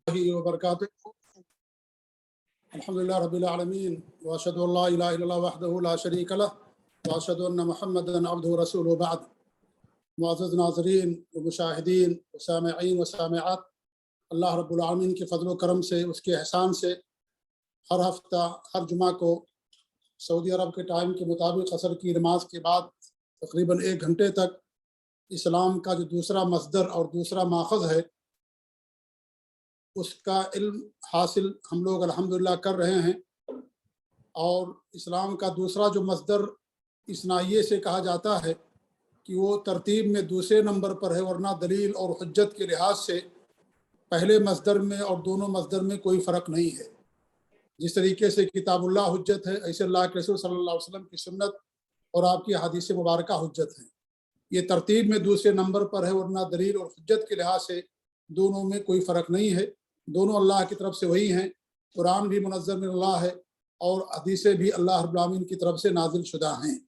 وبرکاتہ الحمدللہ رب العالمین واشهد ان لا الہ الا اللہ وحدہ لا شریک لہ واشهد ان محمدا عبدہ ورسولہ بعد۔ معزز ناظرین و مشاہدین و سامعین و سامعات، اللہ رب العالمین کے فضل و کرم سے، اس کے احسان سے ہر ہفتہ ہر جمعہ کو سعودی عرب کے ٹائم کے مطابق عصر کی نماز کے بعد تقریباً 1 گھنٹے تک اسلام کا جو دوسرا مصدر اور دوسرا ماخذ ہے اس کا علم حاصل ہم لوگ الحمدللہ کر رہے ہیں۔ اور اسلام کا دوسرا جو مصدر اس ناحیے سے کہا جاتا ہے کہ وہ ترتیب میں دوسرے نمبر پر ہے، ورنہ دلیل اور حجت کے لحاظ سے پہلے مصدر میں اور دونوں مصدر میں کوئی فرق نہیں ہے۔ جس طریقے سے کتاب اللہ حجت ہے، ایسے اللہ کے رسول صلی اللہ علیہ وسلم کی سنت اور آپ کی حدیث مبارکہ حجت ہیں۔ یہ ترتیب میں دوسرے نمبر پر ہے، ورنہ دلیل اور حجت کے لحاظ سے دونوں میں کوئی فرق نہیں ہے۔ دونوں اللہ کی طرف سے وہی ہیں۔ قرآن بھی منزل من اللہ ہے اور حدیثیں بھی اللہ رب العالمین کی طرف سے نازل شدہ ہیں۔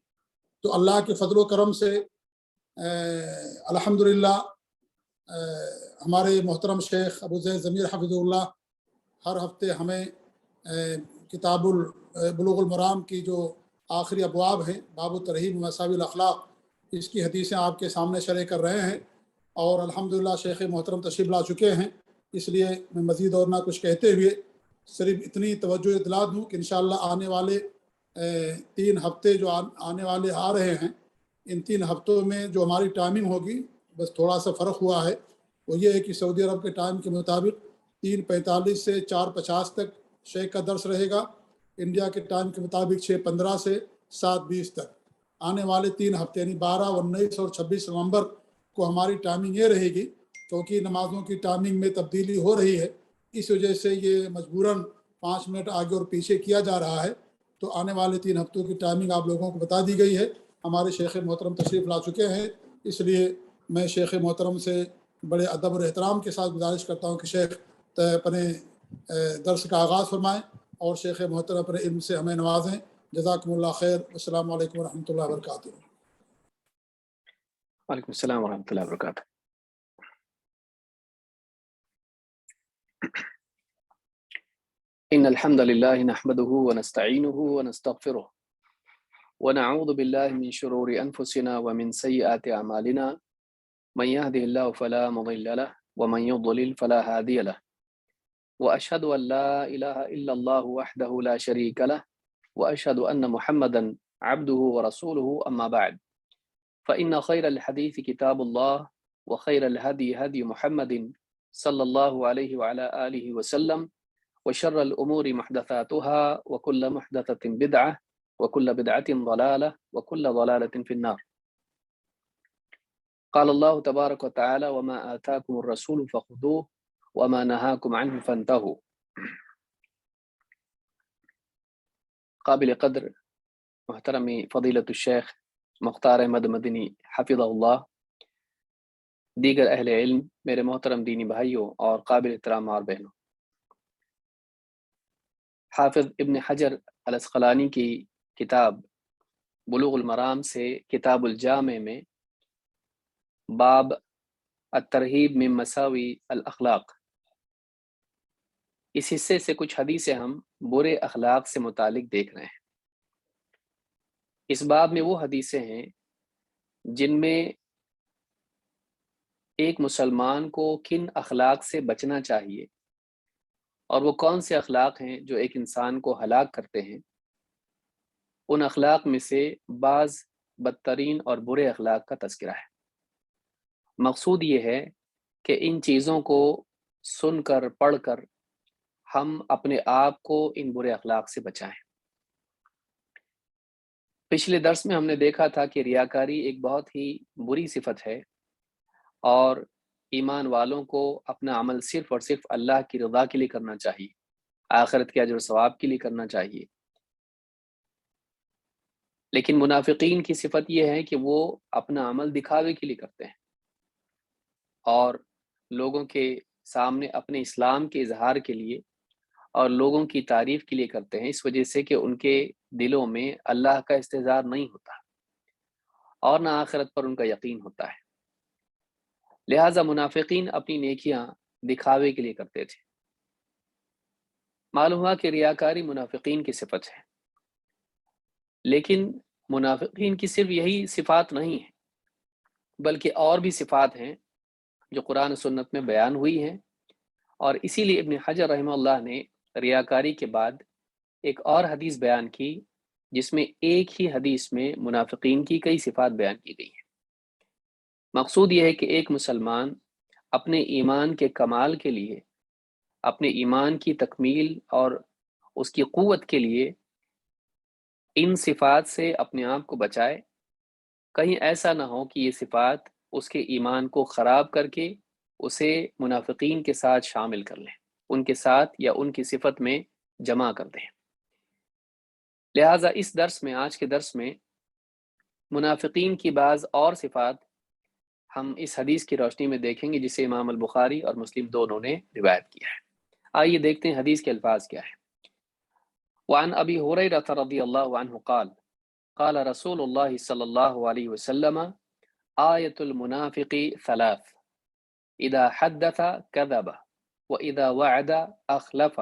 تو اللہ کے فضل و کرم سے الحمدللہ ہمارے محترم شیخ ابو زید ضمیر حفظہ اللہ ہر ہفتے ہمیں کتاب بلوغ المرام کی جو آخری ابواب ہیں، باب الترہیب و مساوی الاخلاق، اس کی حدیثیں آپ کے سامنے شرح کر رہے ہیں، اور الحمدللہ شیخ محترم تشریف لا چکے ہیں۔ اس لیے میں مزید اور نہ کچھ کہتے ہوئے صرف اتنی توجہ اطلاع دوں کہ انشاءاللہ آنے والے 3 ہفتے جو آنے والے آ رہے ہیں، ان 3 ہفتوں میں جو ہماری ٹائمنگ ہوگی بس تھوڑا سا فرق ہوا ہے، وہ یہ ہے کہ سعودی عرب کے ٹائم کے مطابق 3:45 سے 4:50 تک شیخ کا درس رہے گا، انڈیا کے ٹائم کے مطابق 6:15 سے 7:20 تک۔ آنے والے 3 ہفتے یعنی 12، 19 اور 26 نومبر کو ہماری ٹائمنگ یہ رہے گی، کیونکہ نمازوں کی ٹائمنگ میں تبدیلی ہو رہی ہے، اس وجہ سے یہ مجبوراً 5 منٹ آگے اور پیچھے کیا جا رہا ہے۔ تو آنے والے 3 ہفتوں کی ٹائمنگ آپ لوگوں کو بتا دی گئی ہے۔ ہمارے شیخ محترم تشریف لا چکے ہیں، اس لیے میں شیخ محترم سے بڑے ادب اور احترام کے ساتھ گزارش کرتا ہوں کہ شیخ اپنے درس کا آغاز فرمائیں اور شیخ محترم اپنے علم سے ہمیں نوازیں۔ جزاکم اللہ خیر۔ السلام علیکم ورحمۃ اللہ وبرکاتہ۔ وعلیکم السلام ورحمۃ اللہ وبرکاتہ۔ ان الحمد للہ نحمده ونستعینه ونستغفره ونعوذ باللہ من شرور انفسنا ومن سیئات اعمالنا، من يهده الله فلا مضل له ومن يضلل فلا هادي له، واشهد ان لا اله الا الله وحده لا شريك له، واشهد ان محمدا عبده ورسوله، اما بعد، فان خير الحديث كتاب الله، وخير الهدي هدي محمد صلى الله عليه وعلى آله وسلم، وشر الأمور محدثاتها، وكل محدثة بدعة، وكل بدعة ضلالة، وكل ضلالة في النار۔ قال الله تبارك وتعالى: وما آتاكم الرسول فخذوه وما نهاكم عنه فانتهوا۔ قابل قدر محترم فضیلت الشیخ مختار احمد مدنی حفظہ اللہ، دیگر اہل علم، میرے محترم دینی بھائیوں اور قابل احترام ماں اور بہنوں، حافظ ابن حجر العسقلانی کی کتاب بلوغ المرام سے کتاب الجامع میں باب الترہیب من مساوی الاخلاق، اس حصے سے کچھ حدیثیں ہم برے اخلاق سے متعلق دیکھ رہے ہیں۔ اس باب میں وہ حدیثیں ہیں جن میں ایک مسلمان کو کن اخلاق سے بچنا چاہیے، اور وہ کون سے اخلاق ہیں جو ایک انسان کو ہلاک کرتے ہیں۔ ان اخلاق میں سے بعض بدترین اور برے اخلاق کا تذکرہ ہے۔ مقصود یہ ہے کہ ان چیزوں کو سن کر پڑھ کر ہم اپنے آپ کو ان برے اخلاق سے بچائیں۔ پچھلے درس میں ہم نے دیکھا تھا کہ ریاکاری ایک بہت ہی بری صفت ہے، اور ایمان والوں کو اپنا عمل صرف اور صرف اللہ کی رضا کے لیے کرنا چاہیے، آخرت کے اجر و ثواب کے لیے کرنا چاہیے۔ لیکن منافقین کی صفت یہ ہے کہ وہ اپنا عمل دکھاوے کے لیے کرتے ہیں اور لوگوں کے سامنے اپنے اسلام کے اظہار کے لیے اور لوگوں کی تعریف کے لیے کرتے ہیں، اس وجہ سے کہ ان کے دلوں میں اللہ کا استحضار نہیں ہوتا اور نہ آخرت پر ان کا یقین ہوتا ہے۔ لہٰذا منافقین اپنی نیکیاں دکھاوے کے لیے کرتے تھے، معلوم ہوا کہ ریاکاری منافقین کی صفت ہے، لیکن منافقین کی صرف یہی صفات نہیں ہے، بلکہ اور بھی صفات ہیں جو قرآن و سنت میں بیان ہوئی ہیں، اور اسی لیے ابن حجر رحمہ اللہ نے ریاکاری کے بعد ایک اور حدیث بیان کی جس میں ایک ہی حدیث میں منافقین کی کئی صفات بیان کی گئی ہیں۔ مقصود یہ ہے کہ ایک مسلمان اپنے ایمان کے کمال کے لیے، اپنے ایمان کی تکمیل اور اس کی قوت کے لیے ان صفات سے اپنے آپ کو بچائے، کہیں ایسا نہ ہو کہ یہ صفات اس کے ایمان کو خراب کر کے اسے منافقین کے ساتھ شامل کر لیں، ان کے ساتھ یا ان کی صفت میں جمع کر دیں۔ لہٰذا اس درس میں، آج کے درس میں، منافقین کی بعض اور صفات ہم اس حدیث کی روشنی میں دیکھیں گے جسے امام البخاری اور مسلم دونوں نے روایت کیا ہے۔ آئیے دیکھتے ہیں حدیث کے الفاظ کیا ہے۔ وعن ابی ہریرہ رضی اللہ عنہ قال قال رسول اللہ صلی اللہ علیہ وسلم آیت المنافق ثلاث اذا حدث كذب واذا وعد اخلف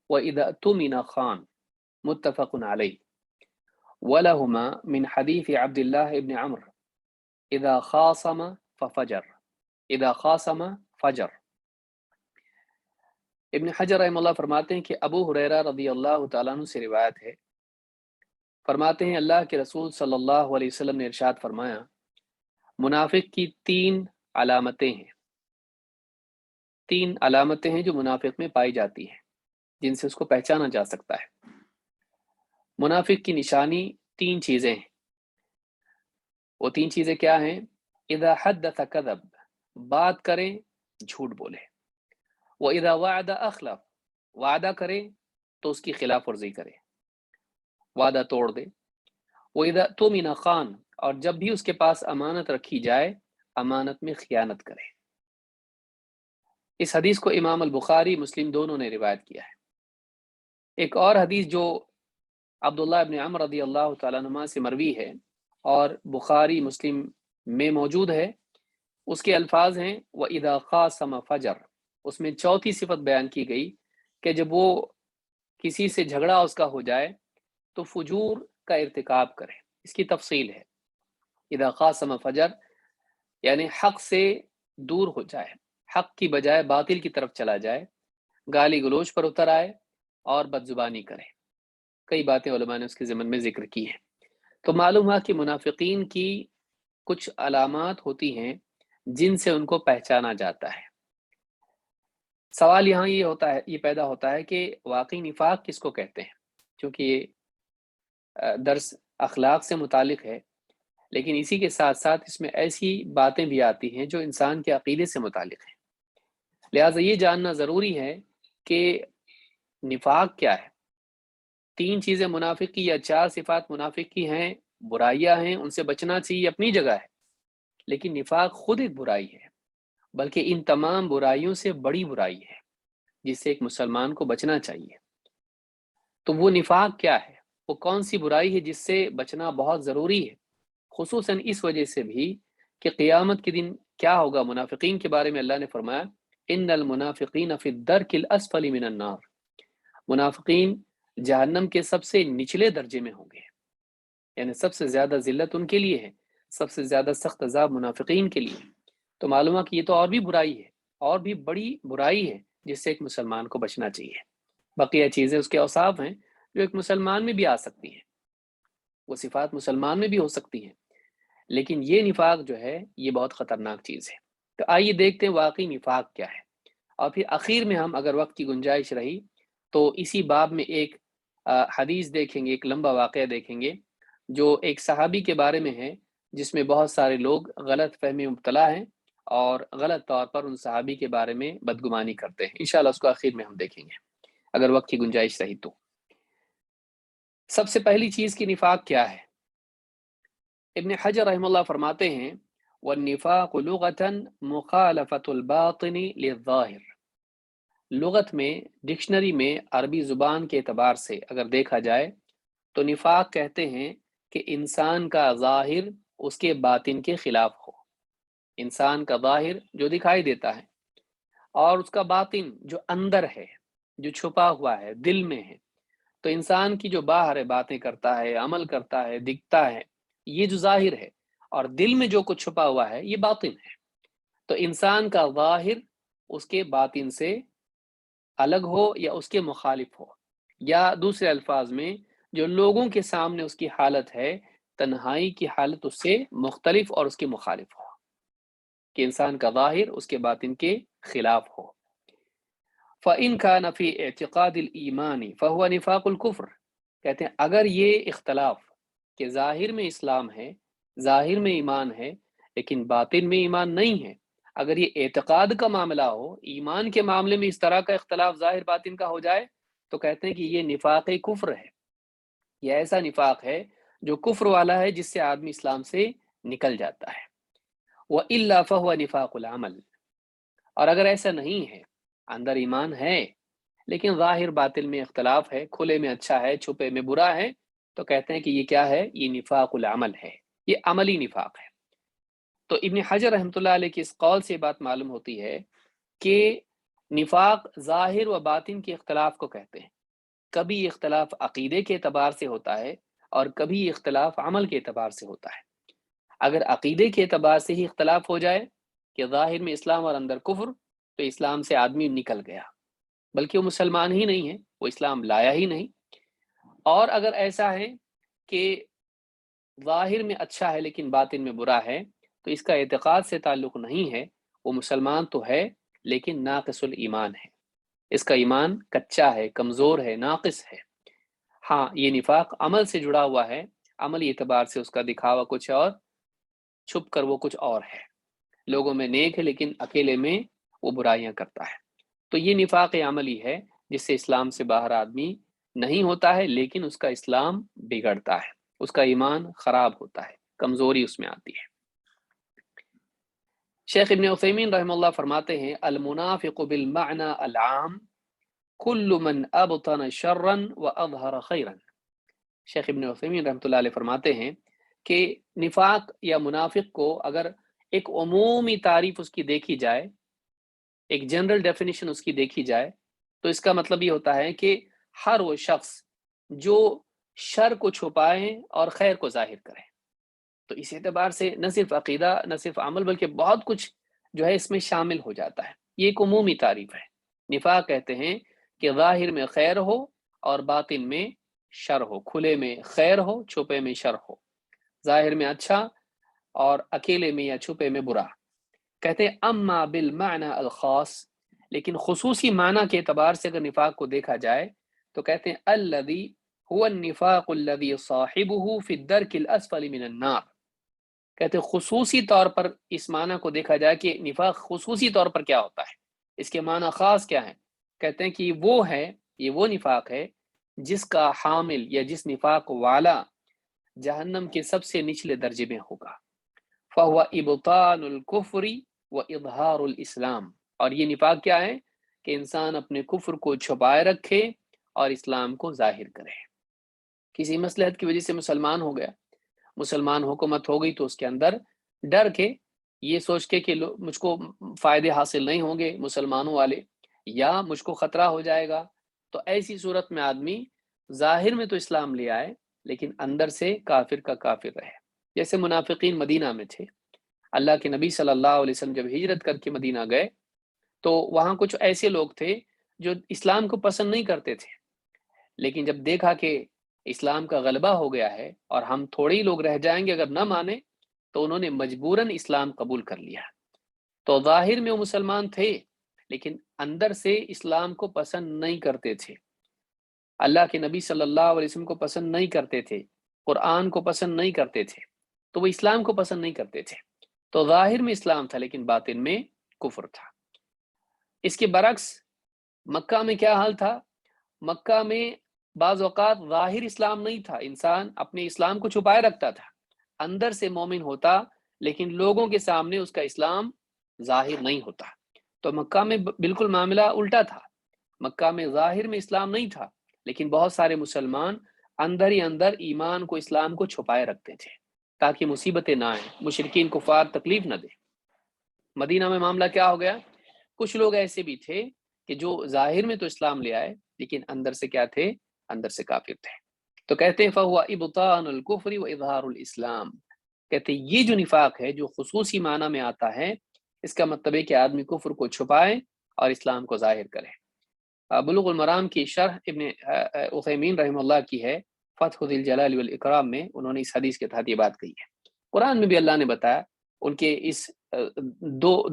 واذا اؤتمن خان، متفق علیہ۔ ولهما من حدیث عبد اللہ ابن عمرو اذا خاصم ففجر اذا خاصم فجر۔ ابن حجر رحمہ اللہ فرماتے ہیں کہ ابو ہریرہ رضی اللہ تعالیٰ عنہ سے روایت ہے، فرماتے ہیں اللہ کے رسول صلی اللہ علیہ وسلم نے ارشاد فرمایا، منافق کی تین علامتیں ہیں، تین علامتیں ہیں جو منافق میں پائی جاتی ہیں جن سے اس کو پہچانا جا سکتا ہے۔ منافق کی نشانی تین چیزیں ہیں۔ وہ تین چیزیں کیا ہیں؟ اذا حدث کذب، بات کرے جھوٹ بولے، واذا وعد اخلف، وعدہ کرے تو اس کی خلاف ورزی کرے، وعدہ توڑ دے، واذا اؤتمن خان، اور جب بھی اس کے پاس امانت رکھی جائے امانت میں خیانت کرے۔ اس حدیث کو امام البخاری مسلم دونوں نے روایت کیا ہے۔ ایک اور حدیث جو عبداللہ ابن عمرو رضی اللہ تعالیٰ عنہما سے مروی ہے اور بخاری مسلم میں موجود ہے، اس کے الفاظ ہیں وَإِذَا خَاصَمَ فَجَرَ۔ اس میں چوتھی صفت بیان کی گئی کہ جب وہ کسی سے جھگڑا اس کا ہو جائے تو فجور کا ارتکاب کرے۔ اس کی تفصیل ہے، اذا خاصم فجر یعنی حق سے دور ہو جائے، حق کی بجائے باطل کی طرف چلا جائے، گالی گلوچ پر اتر آئے اور بد زبانی کرے۔ کئی باتیں علماء نے اس کے ضمن میں ذکر کی ہیں۔ تو معلوم ہوا کہ منافقین کی کچھ علامات ہوتی ہیں جن سے ان کو پہچانا جاتا ہے۔ سوال یہاں یہ پیدا ہوتا ہے کہ واقعی نفاق کس کو کہتے ہیں؟ چونکہ یہ درس اخلاق سے متعلق ہے، لیکن اسی کے ساتھ ساتھ اس میں ایسی باتیں بھی آتی ہیں جو انسان کے عقیدے سے متعلق ہیں۔ لہٰذا یہ جاننا ضروری ہے کہ نفاق کیا ہے۔ تین چیزیں منافق کی یا چار صفات منافق کی ہیں، برائیاں ہیں، ان سے بچنا چاہیے، اپنی جگہ ہے، لیکن نفاق خود ایک برائی ہے، بلکہ ان تمام برائیوں سے بڑی برائی ہے جس سے ایک مسلمان کو بچنا چاہیے۔ تو وہ نفاق کیا ہے؟ وہ کون سی برائی ہے جس سے بچنا بہت ضروری ہے، خصوصاً اس وجہ سے بھی کہ قیامت کے دن کیا ہوگا۔ منافقین کے بارے میں اللہ نے فرمایا ان المنافقین فی الدرک الاسفل من النار، منافقین جہنم کے سب سے نچلے درجے میں ہوں گے، یعنی سب سے زیادہ ذلت ان کے لیے ہے، سب سے زیادہ سخت عذاب منافقین کے لیے۔ تو معلوم ہے کہ یہ تو اور بھی برائی ہے، اور بھی بڑی برائی ہے جس سے ایک مسلمان کو بچنا چاہیے۔ بقیہ چیزیں اس کے اوصاف ہیں جو ایک مسلمان میں بھی آ سکتی ہیں، وہ صفات مسلمان میں بھی ہو سکتی ہیں، لیکن یہ نفاق جو ہے یہ بہت خطرناک چیز ہے۔ تو آئیے دیکھتے ہیں واقعی نفاق کیا ہے، اور پھر آخر میں ہم اگر وقت کی گنجائش رہی تو اسی باب میں ایک حدیث دیکھیں گے، ایک لمبا واقعہ دیکھیں گے جو ایک صحابی کے بارے میں ہے جس میں بہت سارے لوگ غلط فہمی مبتلا ہیں اور غلط طور پر ان صحابی کے بارے میں بدگمانی کرتے ہیں۔ انشاءاللہ اس کو آخر میں ہم دیکھیں گے اگر وقت کی گنجائش رہی تو۔ سب سے پہلی چیز کی نفاق کیا ہے؟ ابن حجر رحمہ اللہ فرماتے ہیں والنفاق لغة مخالفة الباطن للظاہر۔ لغت میں، ڈکشنری میں، عربی زبان کے اعتبار سے اگر دیکھا جائے تو نفاق کہتے ہیں کہ انسان کا ظاہر اس کے باطن کے خلاف ہو۔ انسان کا ظاہر جو دکھائی دیتا ہے اور اس کا باطن جو اندر ہے، جو چھپا ہوا ہے دل میں ہے. تو انسان کی جو باہر باتیں کرتا ہے، عمل کرتا ہے، دکھتا ہے، یہ جو ظاہر ہے، اور دل میں جو کچھ چھپا ہوا ہے یہ باطن ہے. تو انسان کا ظاہر اس کے باطن سے الگ ہو یا اس کے مخالف ہو، یا دوسرے الفاظ میں جو لوگوں کے سامنے اس کی حالت ہے تنہائی کی حالت اس سے مختلف اور اس کے مخالف ہو، کہ انسان کا ظاہر اس کے باطن کے خلاف ہو. فَإِنْ كَانَ فِي اعْتِقَادِ الْإِيمَانِ فَهُوَ نِفَاقُ الْكُفْرِ. کہتے ہیں اگر یہ اختلاف کہ ظاہر میں اسلام ہے، ظاہر میں ایمان ہے، لیکن باطن میں ایمان نہیں ہے، اگر یہ اعتقاد کا معاملہ ہو، ایمان کے معاملے میں اس طرح کا اختلاف ظاہر باطن کا ہو جائے، تو کہتے ہیں کہ یہ نفاق کفر ہے. یہ ایسا نفاق ہے جو کفر والا ہے، جس سے آدمی اسلام سے نکل جاتا ہے. وَإِلَّا فَهُوَ نِفَاقُ الْعَمَلِ. اور اگر ایسا نہیں ہے، اندر ایمان ہے لیکن ظاہر باطن میں اختلاف ہے، کھلے میں اچھا ہے، چھپے میں برا ہے، تو کہتے ہیں کہ یہ کیا ہے؟ یہ نفاق العمل ہے، یہ عملی نفاق ہے. تو ابن حجر رحمۃ اللہ علیہ کی اس قول سے بات معلوم ہوتی ہے کہ نفاق ظاہر و باطن کے اختلاف کو کہتے ہیں. کبھی اختلاف عقیدے کے اعتبار سے ہوتا ہے اور کبھی اختلاف عمل کے اعتبار سے ہوتا ہے. اگر عقیدے کے اعتبار سے ہی اختلاف ہو جائے کہ ظاہر میں اسلام اور اندر کفر، تو اسلام سے آدمی نکل گیا، بلکہ وہ مسلمان ہی نہیں ہے، وہ اسلام لایا ہی نہیں. اور اگر ایسا ہے کہ ظاہر میں اچھا ہے لیکن باطن میں برا ہے، تو اس کا اعتقاد سے تعلق نہیں ہے، وہ مسلمان تو ہے لیکن ناقص الایمان ہے، اس کا ایمان کچا ہے، کمزور ہے، ناقص ہے. ہاں یہ نفاق عمل سے جڑا ہوا ہے، عملی اعتبار سے اس کا دکھاوا کچھ اور، چھپ کر وہ کچھ اور ہے. لوگوں میں نیک ہے لیکن اکیلے میں وہ برائیاں کرتا ہے. تو یہ نفاق عملی ہے جس سے اسلام سے باہر آدمی نہیں ہوتا ہے، لیکن اس کا اسلام بگڑتا ہے، اس کا ایمان خراب ہوتا ہے، کمزوری اس میں آتی ہے. شیخ ابن عثیمین رحمہ اللہ فرماتے ہیں المنافق بالمعنى العام كل من ابطن شرا واظهر خیرا. شیخ ابن عثیمین رحمۃ اللہ علیہ فرماتے ہیں کہ نفاق یا منافق کو اگر ایک عمومی تعریف اس کی دیکھی جائے، ایک جنرل ڈیفینیشن اس کی دیکھی جائے، تو اس کا مطلب یہ ہوتا ہے کہ ہر وہ شخص جو شر کو چھپائے اور خیر کو ظاہر کرے. تو اس اعتبار سے نہ صرف عقیدہ، نہ صرف عمل، بلکہ بہت کچھ جو ہے اس میں شامل ہو جاتا ہے. یہ ایک عمومی تعریف ہے. نفاق کہتے ہیں کہ ظاہر میں خیر ہو اور باطن میں شر ہو، کھلے میں خیر ہو، چھپے میں شر ہو، ظاہر میں اچھا اور اکیلے میں یا چھپے میں برا. کہتے ہیں اما بالمعنى الخاص، لیکن خصوصی معنی کے اعتبار سے اگر نفاق کو دیکھا جائے تو کہتے ہیں الذي هو النفاق الذي صاحبه في الدرك الاسفل من النار. کہتے ہیں خصوصی طور پر اس معنی کو دیکھا جائے کہ نفاق خصوصی طور پر کیا ہوتا ہے، اس کے معنی خاص کیا ہیں. کہتے ہیں کہ یہ وہ نفاق ہے جس کا حامل یا جس نفاق والا جہنم کے سب سے نچلے درجے میں ہوگا. فَهُوَ إِبْطَانُ الْكُفْرِ وَإِظْهَارُ الْإِسْلَامِ. اور یہ نفاق کیا ہے کہ انسان اپنے کفر کو چھپائے رکھے اور اسلام کو ظاہر کرے. کسی مصلحت کی وجہ سے مسلمان ہو گیا، مسلمان حکومت ہو گئی، تو اس کے اندر ڈر کے، یہ سوچ کے کہ مجھ کو فائدے حاصل نہیں ہوں گے مسلمانوں والے، یا مجھ کو خطرہ ہو جائے گا، تو ایسی صورت میں آدمی ظاہر میں تو اسلام لے آئے لیکن اندر سے کافر کا کافر رہے. جیسے منافقین مدینہ میں تھے، اللہ کے نبی صلی اللہ علیہ وسلم جب ہجرت کر کے مدینہ گئے تو وہاں کچھ ایسے لوگ تھے جو اسلام کو پسند نہیں کرتے تھے، لیکن جب دیکھا کہ اسلام کا غلبہ ہو گیا ہے اور ہم تھوڑے ہی لوگ رہ جائیں گے اگر نہ مانے، تو انہوں نے مجبوراً اسلام قبول کر لیا. تو ظاہر میں وہ مسلمان تھے لیکن اندر سے اسلام کو پسند نہیں کرتے تھے، اللہ کے نبی صلی اللہ علیہ وسلم کو پسند نہیں کرتے تھے، قرآن کو پسند نہیں کرتے تھے، تو وہ اسلام کو پسند نہیں کرتے تھے. تو ظاہر میں اسلام تھا لیکن باطن میں کفر تھا. اس کے برعکس مکہ میں کیا حال تھا؟ مکہ میں بعض اوقات ظاہر اسلام نہیں تھا، انسان اپنے اسلام کو چھپائے رکھتا تھا، اندر سے مومن ہوتا لیکن لوگوں کے سامنے اس کا اسلام ظاہر نہیں ہوتا. تو مکہ میں بالکل معاملہ الٹا تھا. مکہ میں ظاہر میں اسلام نہیں تھا لیکن بہت سارے مسلمان اندر ہی اندر ایمان کو، اسلام کو چھپائے رکھتے تھے تاکہ مصیبتیں نہ آئیں، مشرکین کفار تکلیف نہ دیں. مدینہ میں معاملہ کیا ہو گیا؟ کچھ لوگ ایسے بھی تھے کہ جو ظاہر میں تو اسلام لے آئے لیکن اندر سے کیا تھے؟ اندر سے کافر تھے۔ تو کہتے ہیں فَهُوَ إِبْطَانُ الْكُفْرِ وَإِظْهَارُ الْإِسْلام، کہتے ہیں یہ جو نفاق ہے جو خصوصی معنی میں آتا ہے، اس کا مطلب ہے کہ آدمی کفر کو چھپائے اور اسلام کو ظاہر کرے۔ بلوغ المرام کی شرح ابن عثیمین رحمہ اللہ کی ہے، فتح ذی الجلال والاکرام میں انہوں نے اس حدیث کے تحت یہ بات کہی ہے۔ قرآن میں بھی اللہ نے بتایا ان کے اس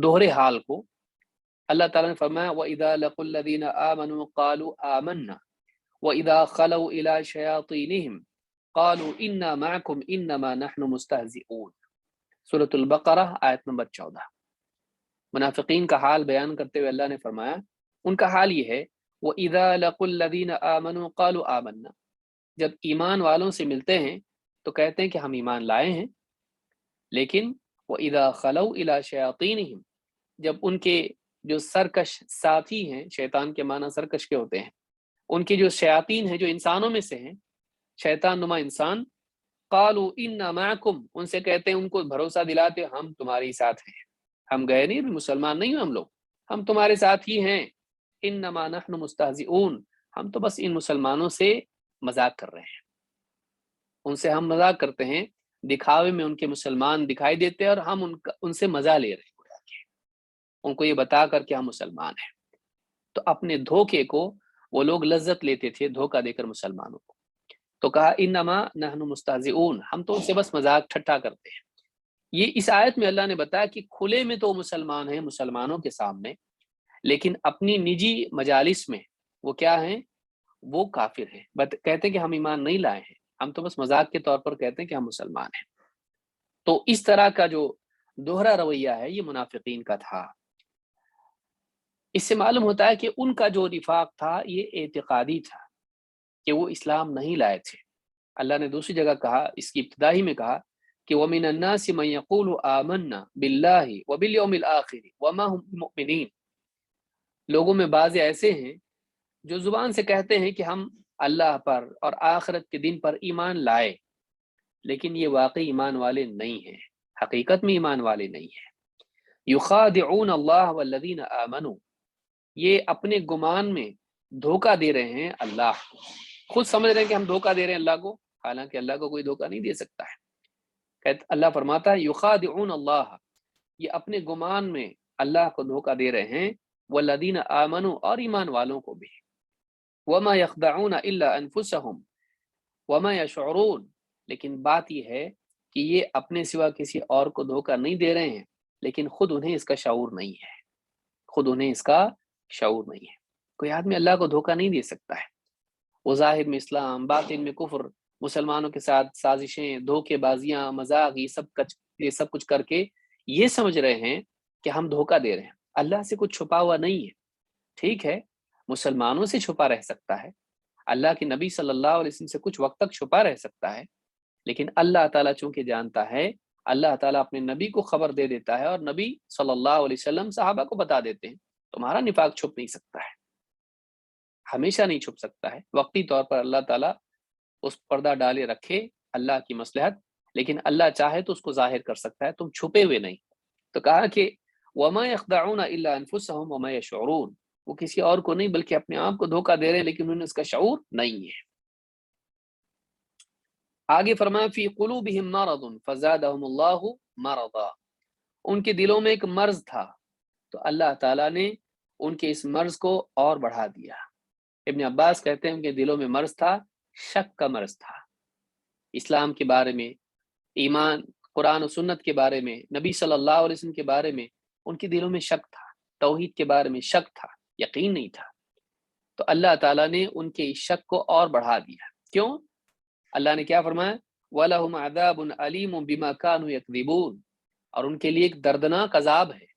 دوہرے حال کو۔ اللہ تعالیٰ نے فرمایا وَإِذَا لَقُوا الَّذِينَ آمَنُوا قَالُوا آمَنَّا وَإِذَا خَلَوْا إِلَىٰ شَيَاطِينِهِمْ قَالُوا إِنَّا مَعَكُمْ إِنَّمَا نَحْنُ مُسْتَهْزِئُونَ، سورۃ البقرہ آیت نمبر 14۔ منافقین کا حال بیان کرتے ہوئے اللہ نے فرمایا ان کا حال یہ ہے وَإِذَا لَقُوا الَّذِينَ آمَنُوا قَالُوا آمَنَّا، جب ایمان والوں سے ملتے ہیں تو کہتے ہیں کہ ہم ایمان لائے ہیں، لیکن وَإِذَا خَلَوْا إِلَىٰ شَيَاطِينِهِمْ، جب ان کے جو سرکش ساتھی ہیں، شیطان کے معنی سرکش کے ہوتے ہیں، ان کے جو شیاطین ہیں جو انسانوں میں سے ہیں، شیطان نما انسان، قالوا انا معکم، ان سے کہتے ہیں، ان کو بھروسہ دلاتے ہم تمہارے ساتھ ہیں، ہم گئے نہیں، مسلمان نہیں ہیں ہم لوگ، ہم تمہارے ساتھ ہی ہیں، انما نحن مستہزئون، ہم تو بس ان مسلمانوں سے مذاق کر رہے ہیں، ان سے ہم مذاق کرتے ہیں، دکھاوے میں ان کے مسلمان دکھائی دیتے ہیں اور ہم ان سے مزہ لے رہے ہیں، ان کو یہ بتا کر کہ ہم مسلمان ہیں۔ تو اپنے دھوکے کو وہ لوگ لذت لیتے تھے، دھوکہ دے کر مسلمانوں کو۔ تو کہا انما نحن مستہزئون، ہم تو ان سے بس مذاق ٹھٹھا کرتے ہیں۔ یہ اس آیت میں اللہ نے بتایا کہ کھلے میں تو مسلمان ہیں مسلمانوں کے سامنے، لیکن اپنی نجی مجالس میں وہ کیا ہیں؟ وہ کافر ہیں، کہتے ہیں کہ ہم ایمان نہیں لائے ہیں، ہم تو بس مذاق کے طور پر کہتے ہیں کہ ہم مسلمان ہیں۔ تو اس طرح کا جو دوہرا رویہ ہے یہ منافقین کا تھا۔ اس سے معلوم ہوتا ہے کہ ان کا جو نفاق تھا یہ اعتقادی تھا کہ وہ اسلام نہیں لائے تھے۔ اللہ نے دوسری جگہ کہا، اس کی ابتدائی میں کہا کہ وَمِنَ النَّاسِ مَن يَقُولُ آمَنَّا بِاللَّهِ وَبِالْيَوْمِ الْآخِرِ وَمَا هُمْ بِمُؤْمِنِينَ، لوگوں میں بعض ایسے ہیں جو زبان سے کہتے ہیں کہ ہم اللہ پر اور آخرت کے دن پر ایمان لائے، لیکن یہ واقعی ایمان والے نہیں ہیں، حقیقت میں ایمان والے نہیں ہیں۔ يُخَادِعُونَ اللَّهَ وَالَّذِينَ آمَنُوا، یہ اپنے گمان میں دھوکہ دے رہے ہیں اللہ کو، خود سمجھ رہے ہیں کہ ہم دھوکہ دے رہے ہیں اللہ کو، حالانکہ اللہ کو کوئی دھوکہ نہیں دے سکتا ہے۔ اللہ فرماتا ہے یخادعون اللہ، یہ اپنے گمان میں اللہ کو دھوکہ دے رہے ہیں، والذین آمنوا، اور ایمان والوں کو بھی، وما یخدعون الا انفسهم وما یشعرون، لیکن بات یہ ہے کہ یہ اپنے سوا کسی اور کو دھوکہ نہیں دے رہے ہیں، لیکن خود انہیں اس کا شعور نہیں ہے، خود انہیں اس کا شعور نہیں ہے۔ کوئی آدمی اللہ کو دھوکہ نہیں دے سکتا ہے، وہ ظاہر میں اسلام، باطن میں کفر، مسلمانوں کے ساتھ سازشیں، دھوکے بازیاں، مذاق، یہ سب کچھ کر کے یہ سمجھ رہے ہیں کہ ہم دھوکہ دے رہے ہیں۔ اللہ سے کچھ چھپا ہوا نہیں ہے، ٹھیک ہے مسلمانوں سے چھپا رہ سکتا ہے، اللہ کے نبی صلی اللہ علیہ وسلم سے کچھ وقت تک چھپا رہ سکتا ہے، لیکن اللہ تعالیٰ چونکہ جانتا ہے، اللہ تعالیٰ اپنے نبی کو خبر دے دیتا ہے، اور نبی صلی اللہ علیہ وسلم صحابہ کو بتا دیتے ہیں تمہارا نفاق چھپ نہیں سکتا ہے، ہمیشہ نہیں چھپ سکتا ہے، وقتی طور پر اللہ تعالیٰ اس پردہ ڈالے رکھے اللہ کی مصلحت، لیکن اللہ چاہے تو اس کو ظاہر کر سکتا ہے، تم چھپے ہوئے نہیں۔ تو کہا کہ وما يخدعون الا انفسهم وما يشعرون، وہ کسی اور کو نہیں بلکہ اپنے آپ کو دھوکہ دے رہے ہیں، لیکن انہیں اس کا شعور نہیں ہے۔ آگے فرمایا فی قلوبہم مرض فزادہم اللہ مرضا، ان کے دلوں میں ایک مرض تھا تو اللہ تعالیٰ نے ان کے اس مرض کو اور بڑھا دیا۔ ابن عباس کہتے ہیں ان کے دلوں میں مرض تھا، شک کا مرض تھا، اسلام کے بارے میں، ایمان، قرآن و سنت کے بارے میں، نبی صلی اللہ علیہ وسلم کے بارے میں ان کے دلوں میں شک تھا، توحید کے بارے میں شک تھا، یقین نہیں تھا۔ تو اللہ تعالیٰ نے ان کے اس شک کو اور بڑھا دیا۔ کیوں؟ اللہ نے کیا فرمایا وَلَهُمْ عَذَابٌ أَلِيمٌ بِمَا كَانُوا يَكْذِبُونَ، اور ان کے لیے ایک دردناک عذاب ہے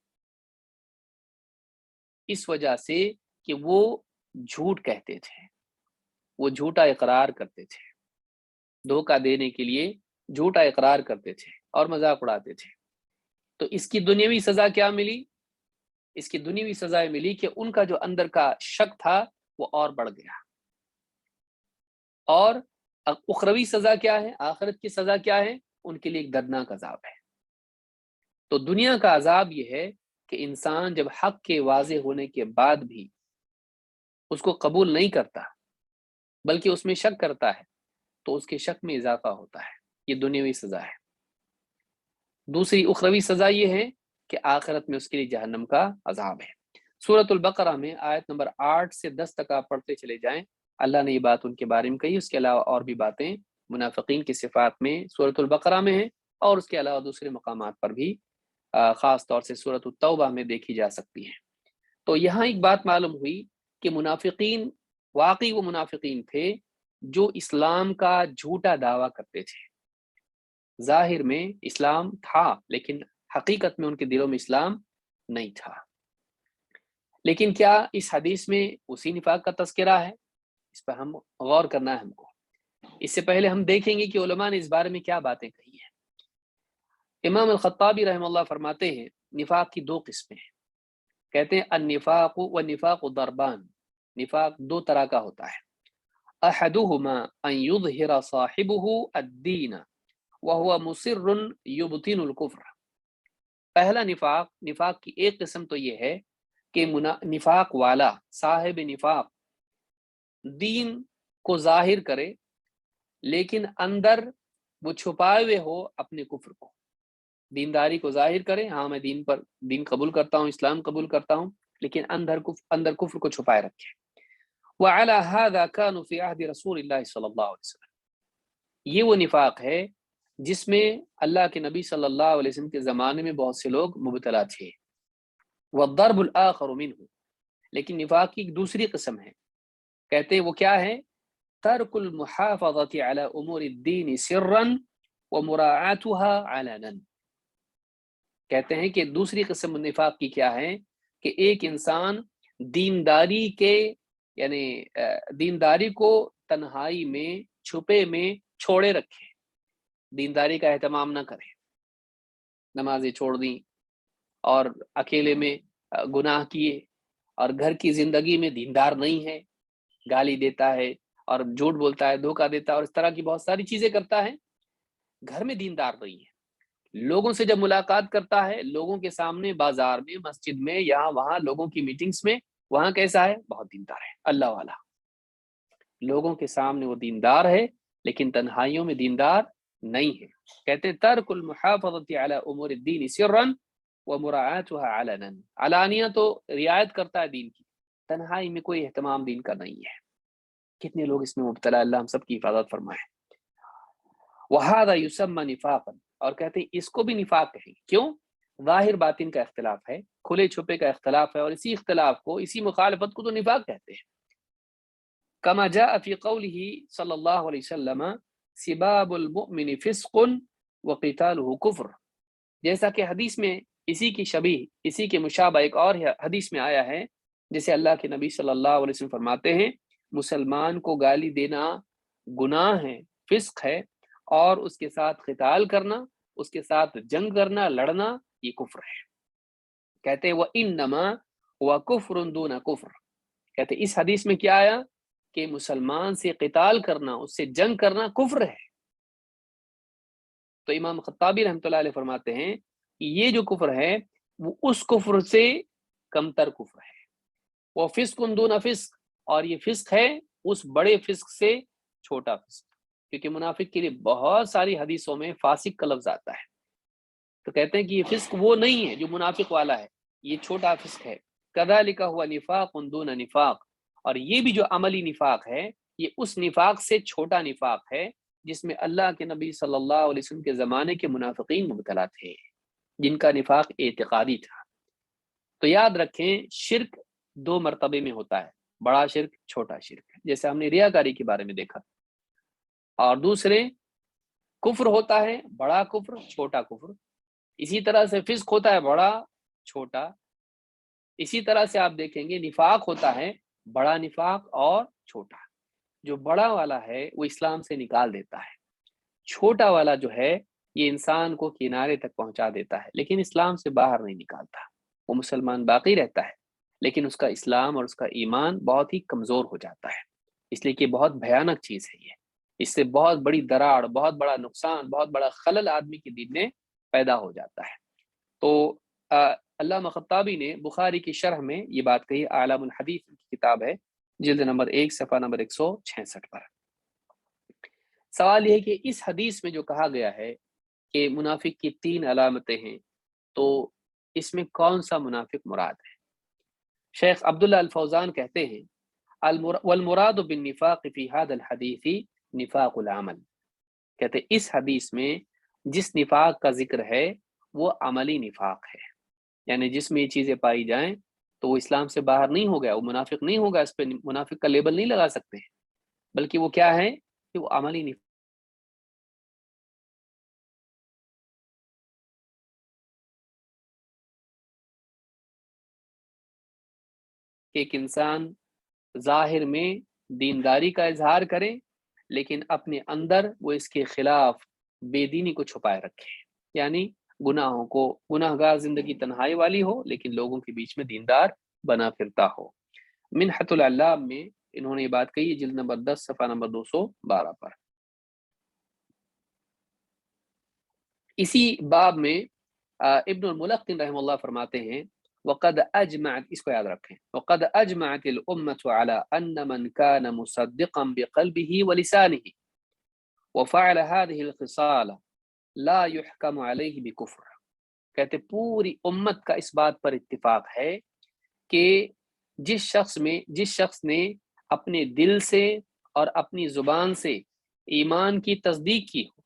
اس وجہ سے کہ وہ جھوٹ کہتے تھے، وہ جھوٹا اقرار کرتے تھے، دھوکہ دینے کے لیے جھوٹا اقرار کرتے تھے اور مذاق اڑاتے تھے۔ تو اس کی دنیاوی سزا کیا ملی؟ اس کی دنیاوی سزا ملی کہ ان کا جو اندر کا شک تھا وہ اور بڑھ گیا، اور اخروی سزا کیا ہے، آخرت کی سزا کیا ہے؟ ان کے لیے ایک دردناک عذاب ہے۔ تو دنیا کا عذاب یہ ہے کہ انسان جب حق کے واضح ہونے کے بعد بھی اس کو قبول نہیں کرتا بلکہ اس میں شک کرتا ہے تو اس کے شک میں اضافہ ہوتا ہے. یہ دنیاوی سزا ہے. دوسری اخروی سزا یہ ہے کہ آخرت میں اس کے لیے جہنم کا عذاب ہے. سورۃ البقرہ میں آیت نمبر 8 سے 10 تک آپ پڑھتے چلے جائیں. اللہ نے یہ بات ان کے بارے میں کہی. اس کے علاوہ اور بھی باتیں منافقین کی صفات میں سورۃ البقرہ میں ہیں اور اس کے علاوہ دوسرے مقامات پر بھی خاص طور سے سورۃ التوبہ میں دیکھی جا سکتی ہیں. تو یہاں ایک بات معلوم ہوئی کہ منافقین واقعی وہ منافقین تھے جو اسلام کا جھوٹا دعویٰ کرتے تھے. ظاہر میں اسلام تھا لیکن حقیقت میں ان کے دلوں میں اسلام نہیں تھا. لیکن کیا اس حدیث میں اسی نفاق کا تذکرہ ہے؟ اس پر ہم غور کرنا ہے ہم کو. اس سے پہلے ہم دیکھیں گے کہ علماء نے اس بارے میں کیا باتیں کہی ہیں. امام الخطابی رحمہ اللہ فرماتے ہیں نفاق کی دو قسمیں ہیں. کہتے ہیں النفاق والنفاق ضربان. نفاق دو طرح کا ہوتا ہے. احدهما ان يظهر صاحبه الدين وهو مصر يبطن الكفر. پہلا نفاق کی ایک قسم تو یہ ہے کہ نفاق والا صاحب نفاق دین کو ظاہر کرے لیکن اندر وہ چھپائے ہوئے ہو اپنے کفر کو. دینداری کو ظاہر کرے, ہاں میں دین قبول کرتا ہوں, اسلام قبول کرتا ہوں, لیکن اندر کفر کو چھپائے رکھے. وعلى هذا كانوا في عهد رسول الله صلی اللہ علیہ وسلم. یہ وہ نفاق ہے جس میں اللہ کے نبی صلی اللہ علیہ وسلم کے زمانے میں بہت سے لوگ مبتلا تھے. والضرب الآخر منه. لیکن نفاق کی ایک دوسری قسم ہے. کہتے ہیں وہ کیا ہے؟ ترک المحافظة على امور الدین سرا ومراعاتها علنا. کہتے ہیں کہ دوسری قسم نفاق کی کیا ہے کہ ایک انسان دینداری دینداری کو تنہائی میں چھپے میں چھوڑے رکھے, دینداری کا اہتمام نہ کرے, نمازیں چھوڑ دیں اور اکیلے میں گناہ کیے, اور گھر کی زندگی میں دیندار نہیں ہے, گالی دیتا ہے اور جھوٹ بولتا ہے, دھوکہ دیتا ہے اور اس طرح کی بہت ساری چیزیں کرتا ہے. گھر میں دیندار نہیں ہے, لوگوں سے جب ملاقات کرتا ہے, لوگوں کے سامنے, بازار میں, مسجد میں, یہاں وہاں لوگوں کی میٹنگز میں, وہاں کیسا ہے؟ بہت دیندار ہے, اللہ والا. لوگوں کے سامنے وہ دیندار ہے لیکن تنہائیوں میں دیندار نہیں ہے. کہتے ہیں ترک المحافظۃ علی امور الدین سرا ومراعاتها علنا. علانیہ تو رعایت کرتا ہے دین کی, تنہائی میں کوئی اہتمام دین کا نہیں ہے. کتنے لوگ اس میں مبتلا, اللہ ہم سب کی حفاظت فرمائے. وہذا یسمى نفاقا. اور کہتے ہیں اس کو بھی نفاق کہیں. کیوں؟ ظاہر باطن کا اختلاف ہے, کھلے چھپے کا اختلاف ہے, اور اسی اختلاف کو, اسی مخالفت کو تو نفاق کہتے ہیں. کما جاء فی قولہ صلی اللہ علیہ وسلم سباب المؤمن فسق وقتالہ کفر. جیسا کہ حدیث میں اسی کی شبیہ, اسی کے مشابہ ایک اور حدیث میں آیا ہے, جسے اللہ کے نبی صلی اللہ علیہ وسلم فرماتے ہیں مسلمان کو گالی دینا گناہ ہے, فسق ہے, اور اس کے ساتھ قتال کرنا, اس کے ساتھ جنگ کرنا, لڑنا, یہ کفر ہے. کہتے ہیں وَإِنَّمَا هُوَ كُفْرٌ دُونَ كُفْرٍ. کہتے ہیں اس حدیث میں کیا آیا کہ مسلمان سے قتال کرنا, اس سے جنگ کرنا کفر ہے. تو امام خطابی رحمۃ اللہ علیہ فرماتے ہیں کہ یہ جو کفر ہے وہ اس کفر سے کمتر کفر ہے. وہ فسق دون فسق, اور یہ فسق ہے اس بڑے فسق سے چھوٹا فسق. کیونکہ منافق کے لیے بہت ساری حدیثوں میں فاسق کا لفظ آتا ہے, تو کہتے ہیں کہ یہ فسق وہ نہیں ہے جو منافق والا ہے, یہ چھوٹا فسق ہے. کذالک ہوا نفاق دون نفاق. اور یہ بھی جو عملی نفاق ہے یہ اس نفاق سے چھوٹا نفاق ہے جس میں اللہ کے نبی صلی اللہ علیہ وسلم کے زمانے کے منافقین مبتلا تھے, جن کا نفاق اعتقادی تھا. تو یاد رکھیں شرک دو مرتبے میں ہوتا ہے, بڑا شرک, چھوٹا شرک. جیسے ہم نے ریاکاری کے بارے میں دیکھا. اور دوسرے کفر ہوتا ہے, بڑا کفر, چھوٹا کفر. اسی طرح سے فسق ہوتا ہے بڑا, چھوٹا. اسی طرح سے آپ دیکھیں گے نفاق ہوتا ہے بڑا نفاق اور چھوٹا. جو بڑا والا ہے وہ اسلام سے نکال دیتا ہے, چھوٹا والا جو ہے یہ انسان کو کنارے تک پہنچا دیتا ہے لیکن اسلام سے باہر نہیں نکالتا. وہ مسلمان باقی رہتا ہے لیکن اس کا اسلام اور اس کا ایمان بہت ہی کمزور ہو جاتا ہے. اس لیے کہ بہت بھیانک چیز ہے یہ, اس سے بہت بڑی دراڑ, بہت بڑا نقصان, بہت بڑا خلل آدمی کے دل میں پیدا ہو جاتا ہے. تو علامہ خطابی نے بخاری کی شرح میں یہ بات کہی, اعلام الحدیث کی کتاب ہے جلد نمبر 1 صفحہ نمبر 166 پر۔ سوال یہ ہے کہ اس حدیث میں جو کہا گیا ہے کہ منافق کی 3 علامتیں ہیں، تو اس میں کون سا منافق مراد ہے؟ شیخ عبداللہ الفوزان کہتے ہیں والمراد بالنفاق فی هذا الحدیث نفاق العمل، کہتے ہیں اس حدیث میں جس نفاق کا ذکر ہے وہ عملی نفاق ہے، یعنی جس میں یہ چیزیں پائی جائیں تو وہ اسلام سے باہر نہیں ہو گیا، وہ منافق نہیں ہوگا، اس پہ منافق کا لیبل نہیں لگا سکتے ہیں، بلکہ وہ کیا ہے کہ وہ عملی نفاق۔ ایک انسان ظاہر میں دینداری کا اظہار کرے لیکن اپنے اندر وہ اس کے خلاف بے دینی کو چھپائے رکھے، یعنی گناہوں کو، گناہ گار زندگی تنہائی والی ہو لیکن لوگوں کے بیچ میں دیندار بنا پھرتا ہو۔ منحۃ العلام میں انہوں نے یہ بات کہی ہے، جلد نمبر 10 صفحہ نمبر 212 پر۔ اسی باب میں ابن الملقن رحمہ اللہ فرماتے ہیں وقد اجمعت، اس کو یاد رکھیں، وقد اجمعت الامة على ان من كان مصدقا بقلبه ولسانه وفعل هذه الخصال لا يحكم عليه بكفر، کہتے پوری امت کا اس بات پر اتفاق ہے کہ جس شخص نے اپنے دل سے اور اپنی زبان سے ایمان کی تصدیق کی ہو،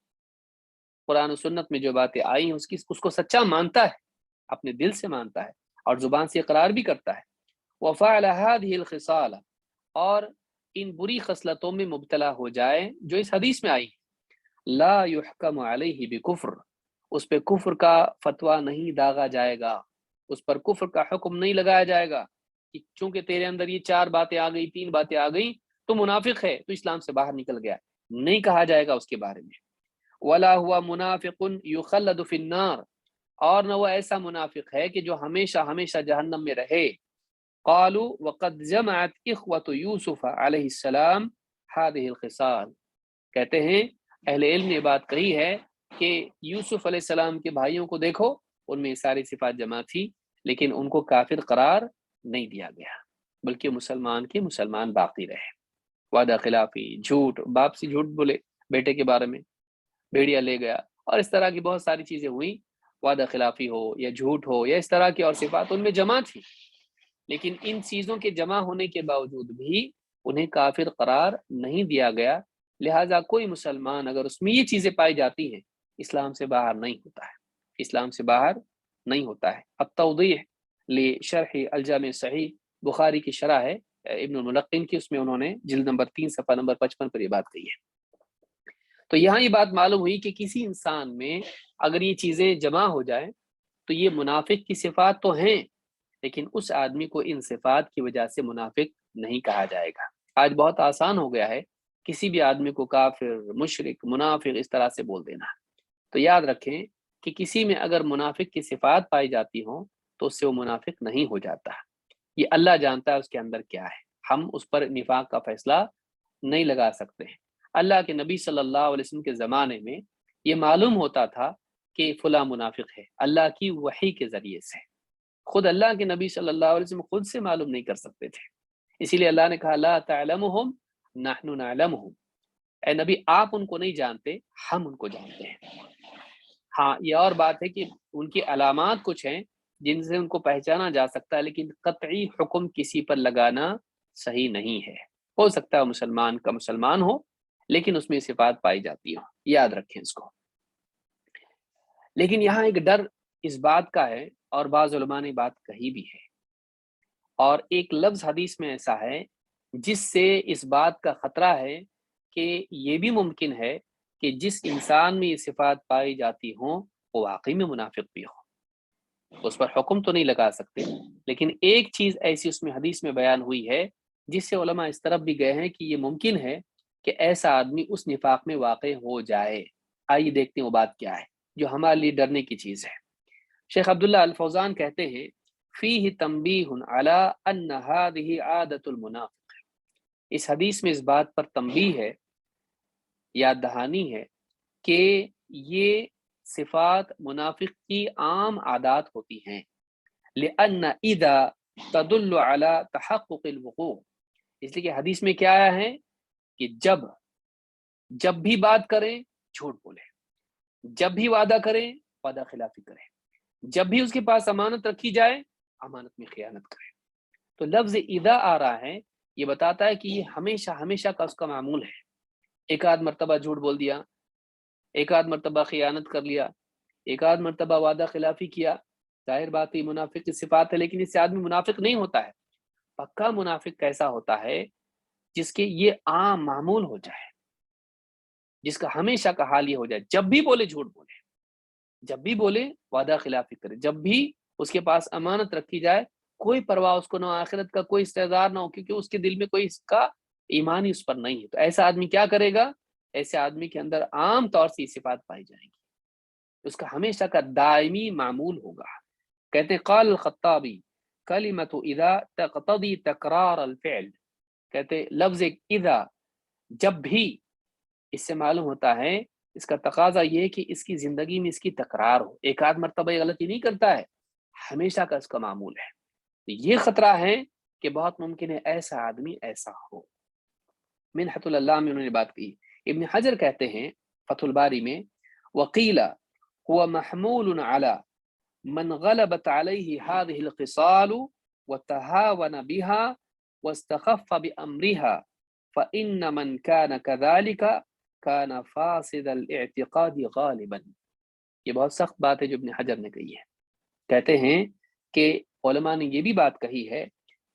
قرآن و سنت میں جو باتیں آئی ہیں اس کو سچا مانتا ہے، اپنے دل سے مانتا ہے اور زبان سے اقرار بھی کرتا ہے، وفعل هذه الخصال، اور ان بری خصلتوں میں مبتلا ہو جائے جو اس حدیث میں آئی، لا يحکم علیہ بکفر، اس پہ کفر کا فتویٰ نہیں داغا جائے گا، اس پر کفر کا حکم نہیں لگایا جائے گا کہ چونکہ تیرے اندر یہ 4 باتیں آ گئی، 3 باتیں آ گئی تو منافق ہے، تو اسلام سے باہر نکل گیا، نہیں کہا جائے گا اس کے بارے میں۔ ولا ہوا منافق یخلد فی النار، اور نہ وہ ایسا منافق ہے کہ جو ہمیشہ ہمیشہ جہنم میں رہے۔ قالوا وقد جمعت اخوة یوسف علیہ السلام هذه الخصال، کہتے ہیں اہل علم نے بات کہی ہے کہ یوسف علیہ السلام کے بھائیوں کو دیکھو، ان میں ساری صفات جمع تھی لیکن ان کو کافر قرار نہیں دیا گیا، بلکہ مسلمان کے مسلمان باقی رہے۔ وعدہ خلافی، جھوٹ، باپ سے جھوٹ بولے بیٹے کے بارے میں، بھیڑیا لے گیا، اور اس طرح کی بہت ساری چیزیں ہوئیں، وعدہ خلافی ہو یا جھوٹ ہو یا اس طرح کی اور صفات ان میں جمع تھی، لیکن ان چیزوں کے جمع ہونے کے باوجود بھی انہیں کافر قرار نہیں دیا گیا، لہٰذا کوئی مسلمان اگر اس میں یہ چیزیں پائی جاتی ہیں اسلام سے باہر نہیں ہوتا ہے، اسلام سے باہر نہیں ہوتا ہے۔ التوضیح لشرح الجامع صحیح، بخاری کی شرح ہے ابن الملقن کی، اس میں انہوں نے جلد نمبر 3 صفحہ نمبر 55 پر یہ بات کہی ہے۔ تو یہاں یہ بات معلوم ہوئی کہ کسی انسان میں اگر یہ چیزیں جمع ہو جائیں تو یہ منافق کی صفات تو ہیں، لیکن اس آدمی کو ان صفات کی وجہ سے منافق نہیں کہا جائے گا۔ آج بہت آسان ہو گیا ہے کسی بھی آدمی کو کافر، مشرک، منافق اس طرح سے بول دینا، تو یاد رکھیں کہ کسی میں اگر منافق کی صفات پائی جاتی ہوں تو اس سے وہ منافق نہیں ہو جاتا، یہ اللہ جانتا ہے اس کے اندر کیا ہے، ہم اس پر نفاق کا فیصلہ نہیں لگا سکتے ہیں۔ اللہ کے نبی صلی اللہ علیہ وسلم کے زمانے میں یہ معلوم ہوتا تھا کہ فلاں منافق ہے اللہ کی وحی کے ذریعے سے، خود اللہ کے نبی صلی اللہ علیہ وسلم خود سے معلوم نہیں کر سکتے تھے، اسی لیے اللہ نے کہا لا تعلمهم نحن نعلمهم، اے نبی آپ ان کو نہیں جانتے، ہم ان کو جانتے ہیں۔ ہاں یہ اور بات ہے کہ ان کی علامات کچھ ہیں جن سے ان کو پہچانا جا سکتا ہے، لیکن قطعی حکم کسی پر لگانا صحیح نہیں ہے، ہو سکتا ہے مسلمان کا مسلمان ہو لیکن اس میں صفات پائی جاتی ہوں، یاد رکھیں اس کو۔ لیکن یہاں ایک ڈر اس بات کا ہے، اور بعض علماء نے بات کہی بھی ہے، اور ایک لفظ حدیث میں ایسا ہے جس سے اس بات کا خطرہ ہے کہ یہ بھی ممکن ہے کہ جس انسان میں یہ صفات پائی جاتی ہوں وہ واقعی میں منافق بھی ہو، اس پر حکم تو نہیں لگا سکتے، لیکن ایک چیز ایسی اس میں حدیث میں بیان ہوئی ہے جس سے علماء اس طرف بھی گئے ہیں کہ یہ ممکن ہے کہ ایسا آدمی اس نفاق میں واقع ہو جائے۔ آئیے دیکھتے ہیں وہ بات کیا ہے جو ہمارے لیے ڈرنے کی چیز ہے۔ شیخ عبداللہ الفوزان کہتے ہیں فیہ تنبیہ علی ان ہذہ عادۃ المنافق، اس حدیث میں اس بات پر تنبیہ ہے، یاد دہانی ہے کہ یہ صفات منافق کی عام عادات ہوتی ہیں، لأن اذا تدل علی تحقق الوقوع، اس لیے کہ حدیث میں کیا آیا ہے کہ جب بھی بات کریں جھوٹ بولیں، جب بھی وعدہ کریں وعدہ خلافی کریں، جب بھی اس کے پاس امانت رکھی جائے امانت میں خیانت کریں۔ تو لفظ اذا آ رہا ہے، یہ بتاتا ہے کہ یہ ہمیشہ ہمیشہ کا اس کا معمول ہے۔ ایک آدھ مرتبہ جھوٹ بول دیا، ایک آدھ مرتبہ خیانت کر لیا، ایک آدھ مرتبہ وعدہ خلافی کیا، ظاہر بات ہے منافق کی صفات ہے، لیکن اس سے آدمی منافق نہیں ہوتا ہے۔ پکا منافق کیسا ہوتا ہے؟ جس کے یہ عام معمول ہو جائے، جس کا ہمیشہ کا حال یہ ہو جائے، جب بھی بولے جھوٹ بولے، جب بھی بولے وعدہ خلافی کرے، جب بھی اس کے پاس امانت رکھی جائے کوئی پرواہ اس کو نہ آخرت کا، کوئی استعداد نہ ہو، کیونکہ اس کے دل میں کوئی اس کا ایمان ہی اس پر نہیں ہے۔ تو ایسا آدمی کیا کرے گا؟ ایسے آدمی کے اندر عام طور سے یہ صفات پائی جائیں گی، اس کا ہمیشہ کا دائمی معمول ہوگا۔ کہتے ہیں قال الخطابی کلمۃ اذا تقتضی تکرار الفعل، کہتے لفظ اذا جب بھی، اس سے معلوم ہوتا ہے اس کا تقاضا یہ ہے کہ اس کی زندگی میں اس کی تکرار ہو، ایک آدھ مرتبہ یہ غلطی نہیں کرتا ہے، ہمیشہ کا اس کا معمول ہے۔ یہ خطرہ ہے کہ بہت ممکن ہے ایسا آدمی ایسا ہو۔ منحۃ اللہ میں انہوں نے بات کی۔ ابن حجر کہتے ہیں فتح الباری میں وقیل هو محمول على من غلبت عليه هذه الخصال وتهاون بها واستخف بأمرها فإن من كان كذلك كان فاسد الاعتقاد غالبا۔ یہ بہت سخت بات ہے جو ابن حجر نے کہی ہے۔ کہتے ہیں کہ علماء نے یہ بھی بات کہی ہے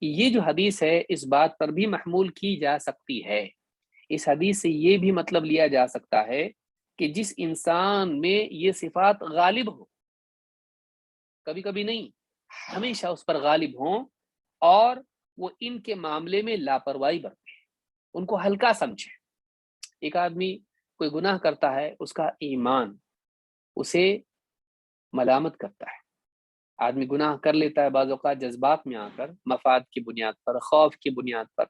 کہ یہ جو حدیث ہے اس بات پر بھی محمول کی جا سکتی ہے، اس حدیث سے یہ بھی مطلب لیا جا سکتا ہے کہ جس انسان میں یہ صفات غالب ہو، کبھی کبھی نہیں، ہمیشہ اس پر غالب ہوں، اور وہ ان کے معاملے میں لاپرواہی برتے، ان کو ہلکا سمجھے۔ ایک آدمی کوئی گناہ کرتا ہے، اس کا ایمان اسے ملامت کرتا ہے۔ آدمی گناہ کر لیتا ہے بعض اوقات جذبات میں آ کر، مفاد کی بنیاد پر، خوف کی بنیاد پر۔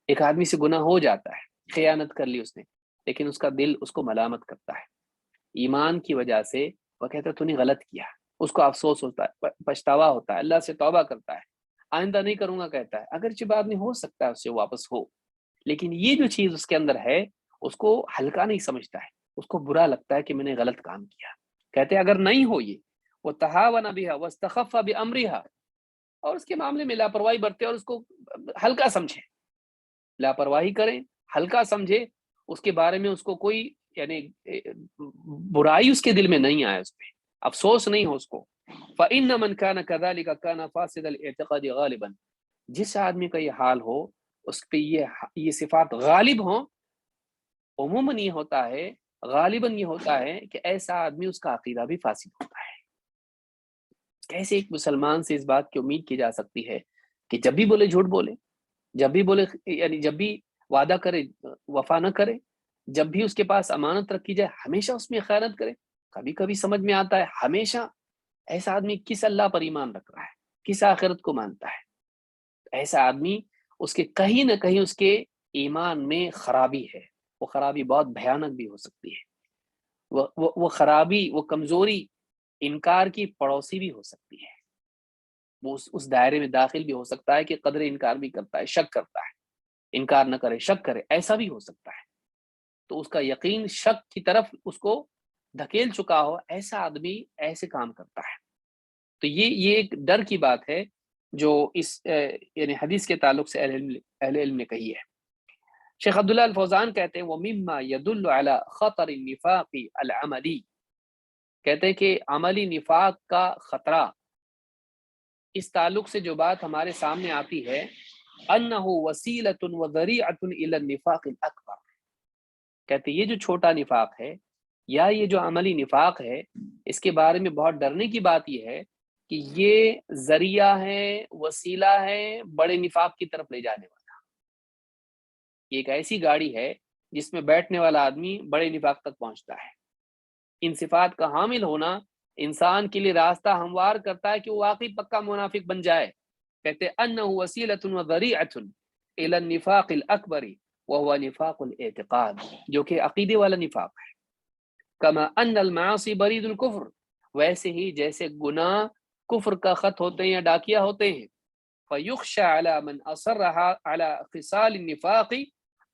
ایک آدمی سے گناہ ہو جاتا ہے، خیانت کر لی اس نے، لیکن اس کا دل اس کو ملامت کرتا ہے ایمان کی وجہ سے، وہ کہتا ہے تو نے غلط کیا، اس کو افسوس ہوتا ہے، پچھتاوا ہوتا ہے، اللہ سے توبہ کرتا ہے، آئندہ نہیں کروں گا کہتا ہے، اگرچہ بعد میں ہو سکتا ہے اس سے واپس ہو، لیکن یہ جو چیز اس کے اندر ہے اس کو ہلکا نہیں سمجھتا ہے، اس کو برا لگتا ہے کہ میں نے غلط کام کیا۔ کہتے ہیں اگر نہیں ہو یہ وَتَهَاوَنَ بِهَا وَاسْتَخَفَّ بِأَمْرِهَا، اور اس کے معاملے میں لاپرواہی برتے اور اس کو ہلکا سمجھے، لاپرواہی کریں، ہلکا سمجھے، اس کے بارے میں اس کو کوئی یعنی برائی اس کے دل میں نہیں آئے، اس پہ افسوس نہیں ہو اس کو۔ فَإِنَّ مَنْ كَانَ كَذَلِكَ كَانَ فَاسِدَ الْاعْتِقَادِ غَالِبًا، جس آدمی کا یہ حال ہو، اس پہ یہ صفات غالب ہوں، عموماً یہ ہوتا ہے، غالباً یہ ہوتا ہے کہ ایسا آدمی اس کا عقیدہ بھی فاسد ہوتا ہے۔ کیسے ایک مسلمان سے اس بات کی امید کی جا سکتی ہے کہ جب بھی بولے جھوٹ بولے، جب بھی بولے یعنی جب بھی وعدہ کرے وفا نہ کرے، جب بھی اس کے پاس امانت رکھی جائے ہمیشہ اس میں خیانت کرے؟ کبھی کبھی سمجھ میں آتا ہے ہمیشہ، ایسا آدمی کس اللہ پر ایمان رکھ رہا ہے، کس آخرت کو مانتا ہے؟ ایسا آدمی اس کے کہیں نہ کہیں اس کے ایمان میں خرابی ہے، وہ خرابی بہت بھیانک بھی ہو سکتی ہے، وہ خرابی، وہ کمزوری انکار کی پڑوسی بھی ہو سکتی ہے، وہ اس دائرے میں داخل بھی ہو سکتا ہے کہ قدر انکار بھی کرتا ہے، شک کرتا ہے، انکار نہ کرے شک کرے، ایسا بھی ہو سکتا ہے۔ تو اس کا یقین شک کی طرف اس کو دھکیل چکا ہو، ایسا آدمی ایسے کام کرتا ہے۔ تو یہ ایک ڈر کی بات ہے جو اس یعنی حدیث کے تعلق سے اہل علم نے کہی ہے۔ شیخ عبداللہ الفوزان کہتے ہیں وَمِمَّا يَدُلُّ عَلَى خَطَرِ النِّفَاقِ الْعَمَلِي، کہتے ہیں کہ عملی نفاق کا خطرہ، اس تعلق سے جو بات ہمارے سامنے آتی ہے انہ وسیلۃ وذریعۃ الی النفاق الاکبر، کہتے یہ جو چھوٹا نفاق ہے یا یہ جو عملی نفاق ہے، اس کے بارے میں بہت ڈرنے کی بات یہ ہے کہ یہ ذریعہ ہے، وسیلہ ہے بڑے نفاق کی طرف لے جانے والا۔ یہ ایک ایسی گاڑی ہے جس میں بیٹھنے والا آدمی بڑے نفاق تک پہنچتا ہے۔ ان صفات کا حامل ہونا انسان کے لیے راستہ ہموار کرتا ہے کہ وہ واقعی پکا منافق بن جائے۔ کہتے انہ وسیلۃ وذریعۃ الی النفاق الاکبر وهو نفاق الاعتقاد، جو کہ عقیدے والا نفاق ہے۔ کما ان المعاصی برید الکفر، ویسے ہی جیسے گناہ کفر کا خط ہوتے ہیں یا ڈاکیا ہوتے ہیں، فَيُخْشَى عَلَى مَنْ أَصَرَّ عَلَى خِصَالِ النِّفَاقِ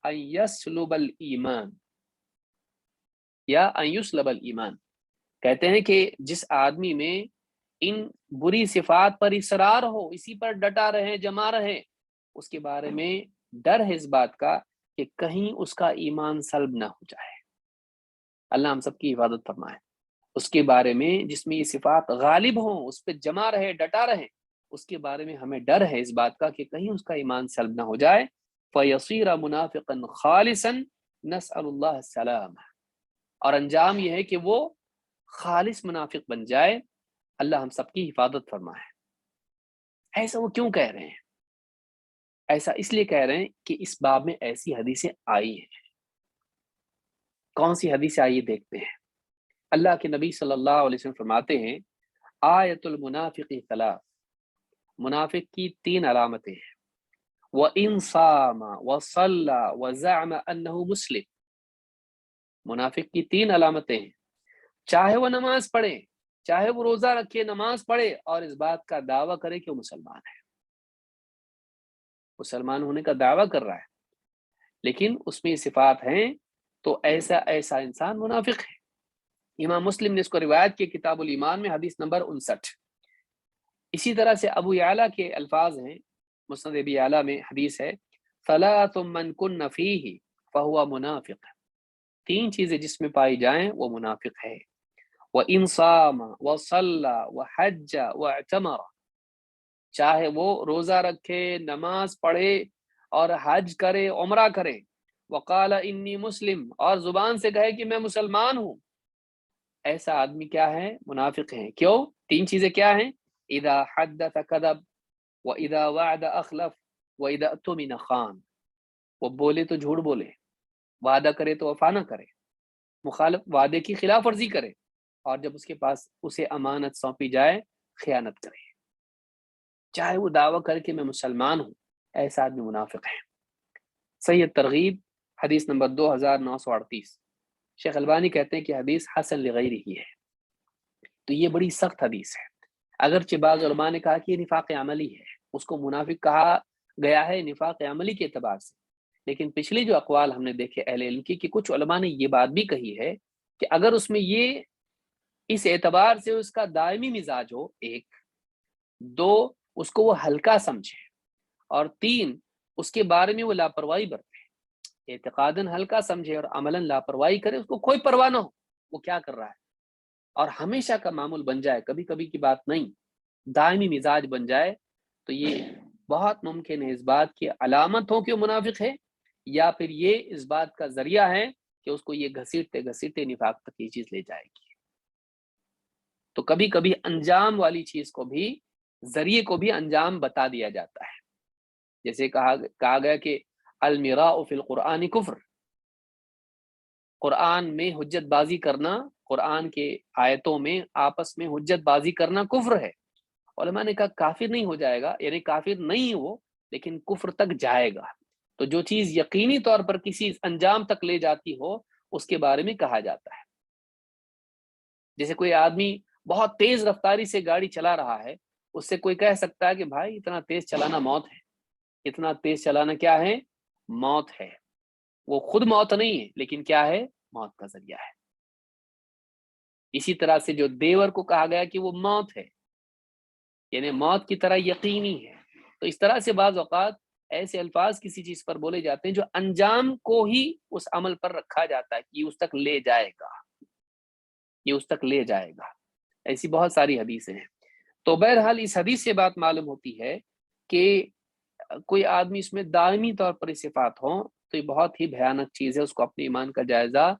أَنْ يَسْلُبَ الْإِيمَانِ یا أَنْ يُسْلَبَ الْإِيمَانِ، کہتے ہیں کہ جس آدمی میں ان بری صفات پر اصرار ہو، اسی پر ڈٹا رہے، جمع رہے، اس کے بارے میں ڈر ہے اس بات کا کہ کہیں اس کا ایمان سلب نہ ہو جائے۔ اللہ ہم سب کی حفاظت فرمائے۔ اس کے بارے میں جس میں یہ صفات غالب ہوں، اس پہ جمع رہے، ڈٹا رہے، اس کے بارے میں ہمیں ڈر ہے اس بات کا کہ کہیں اس کا ایمان سلب نہ ہو جائے۔ فَيَصِيرَ مُنَافِقًا خَالِصًا نَسْأَلُ اللَّهَ السَّلَامَةَ، اور انجام یہ ہے کہ وہ خالص منافق بن جائے۔ اللہ ہم سب کی حفاظت فرمائے۔ ایسا وہ کیوں کہہ رہے ہیں؟ ایسا اس لیے کہہ رہے ہیں کہ اس باب میں ایسی حدیثیں آئی ہیں۔ کون سی حدیث آئی دیکھتے ہیں۔ اللہ کے نبی صلی اللہ علیہ وسلم فرماتے ہیں آیت المنافق ثلاث، منافق کی 3 علامتیں ہیں۔ وَإِن صَامَ وَصَلَّى وَزَعَمَ أَنَّهُ مُسْلِمٌ، منافق کی 3 علامتیں ہیں، چاہے وہ نماز پڑھے، چاہے وہ روزہ رکھے، نماز پڑھے اور اس بات کا دعویٰ کرے کہ وہ مسلمان ہے، مسلمان ہونے کا دعویٰ کر رہا ہے لیکن اس میں یہ صفات ہیں، تو ایسا انسان منافق ہے۔ امام مسلم نے اس کو روایت کی کتاب الایمان میں، حدیث نمبر 59۔ اسی طرح سے ابو یعلا کے الفاظ ہیں، مسند ابی یعلا میں حدیث ہے ثلاث من کن فیہ فہو منافق، 3 چیزیں جس میں پائی جائیں وہ منافق ہے۔ وَإِن صَامَ وَصَلَّى وَحَجَّ وَاعْتَمَرَ، چاہے وہ روزہ رکھے، نماز پڑھے اور حج کرے، عمرہ کرے، وقال انی مسلم، اور زبان سے کہے کہ میں مسلمان ہوں، ایسا آدمی کیا ہے؟ منافق ہیں۔ کیوں؟ 3 چیزیں کیا ہیں؟ اذا حدث کذب، واذا وعد اخلف، واذا اؤتمن خان، وہ بولے تو جھوٹ بولے، وعدہ کرے تو وفا نہ کرے، مخالف وعدے کی خلاف ورزی کرے، اور جب اس کے پاس اسے امانت سونپی جائے خیانت کرے، چاہے وہ دعویٰ کرے کہ میں مسلمان ہوں، ایسا آدمی منافق ہے۔ صحیح ترغیب حدیث نمبر 2938، شیخ البانی کہتے ہیں کہ حدیث حسن لغیرہ ہی ہے۔ تو یہ بڑی سخت حدیث ہے، اگرچہ بعض علماء نے کہا کہ یہ نفاق عملی ہے، اس کو منافق کہا گیا ہے نفاق عملی کے اعتبار سے، لیکن پچھلے جو اقوال ہم نے دیکھے اہل علم کی کہ کچھ علماء نے یہ بات بھی کہی ہے کہ اگر اس میں یہ اس اعتبار سے اس کا دائمی مزاج ہو، 1، 2 اس کو وہ ہلکا سمجھے، اور 3 اس کے بارے میں وہ لاپرواہی برتے، اعتقاداً ہلکا سمجھے اور عملاً لاپرواہی کرے، اس کو کوئی پرواہ نہ ہو وہ کیا کر رہا ہے، اور ہمیشہ کا معمول بن جائے، کبھی کبھی کی بات نہیں، دائمی مزاج بن جائے، تو یہ بہت ممکن ہے اس بات کی علامت ہو کہ وہ منافق ہے، یا پھر یہ اس بات کا ذریعہ ہے کہ اس کو یہ گھسیٹتے گھسیٹتے نفاق تک یہ چیز لے جائے گی۔ تو کبھی کبھی انجام والی چیز کو بھی، ذریعے کو بھی انجام بتا دیا جاتا ہے، جیسے کہا گیا کہ المراء فی القرآن کفر، قرآن میں حجت بازی کرنا، قرآن کے آیتوں میں آپس میں حجت بازی کرنا کفر ہے۔ علماء نے کہا کافر نہیں ہو جائے گا، یعنی کافر نہیں وہ، لیکن کفر تک جائے گا۔ تو جو چیز یقینی طور پر کسی انجام تک لے جاتی ہو اس کے بارے میں کہا جاتا ہے۔ جیسے کوئی آدمی بہت تیز رفتاری سے گاڑی چلا رہا ہے، اس سے کوئی کہہ سکتا ہے کہ بھائی اتنا تیز چلانا موت ہے، اتنا تیز چلانا کیا ہے؟ موت ہے۔ وہ خود موت نہیں ہے لیکن کیا ہے؟ موت کا ذریعہ ہے۔ اسی طرح سے جو دیور کو کہا گیا کہ وہ موت ہے، یعنی موت کی طرح یقینی ہے۔ تو اس طرح سے بعض اوقات ایسے الفاظ کسی چیز پر بولے جاتے ہیں جو انجام کو ہی اس عمل پر رکھا جاتا ہے کہ یہ اس تک لے جائے گا، یہ اس تک لے جائے گا۔ ایسی بہت ساری حدیثیں ہیں۔ تو بہرحال اس حدیث سے بات معلوم ہوتی ہے کہ کوئی آدمی اس میں دائمی طور پر صفات ہوں تو یہ بہت ہی بھیانک چیز ہے، اس کو اپنے ایمان کا جائزہ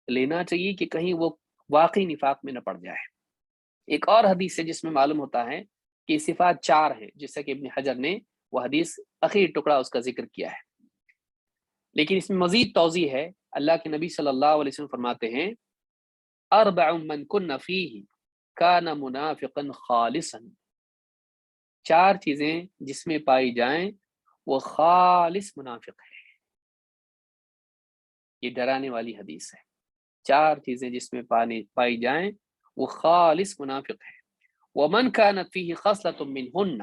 لینا چاہیے کہ کہیں وہ واقعی نفاق میں نہ پڑ جائے۔ ایک اور حدیث ہے جس میں معلوم ہوتا ہے کہ صفات 4 ہیں، جس سے کہ ابن حجر نے وہ حدیث اخیر ٹکڑا اس کا ذکر کیا ہے، لیکن اس میں مزید توضیح ہے۔ اللہ کے نبی صلی اللہ علیہ وسلم فرماتے ہیں 4 من کن فیہ کان منافقا خالصا، 4 چیزیں جس میں پائی جائیں وہ خالص منافق ہے۔ یہ ڈرانے والی حدیث ہے، 4 چیزیں جس میں پائی جائیں وہ خالص منافق ہے۔ ومن كانت فيه خصلة منهن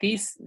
30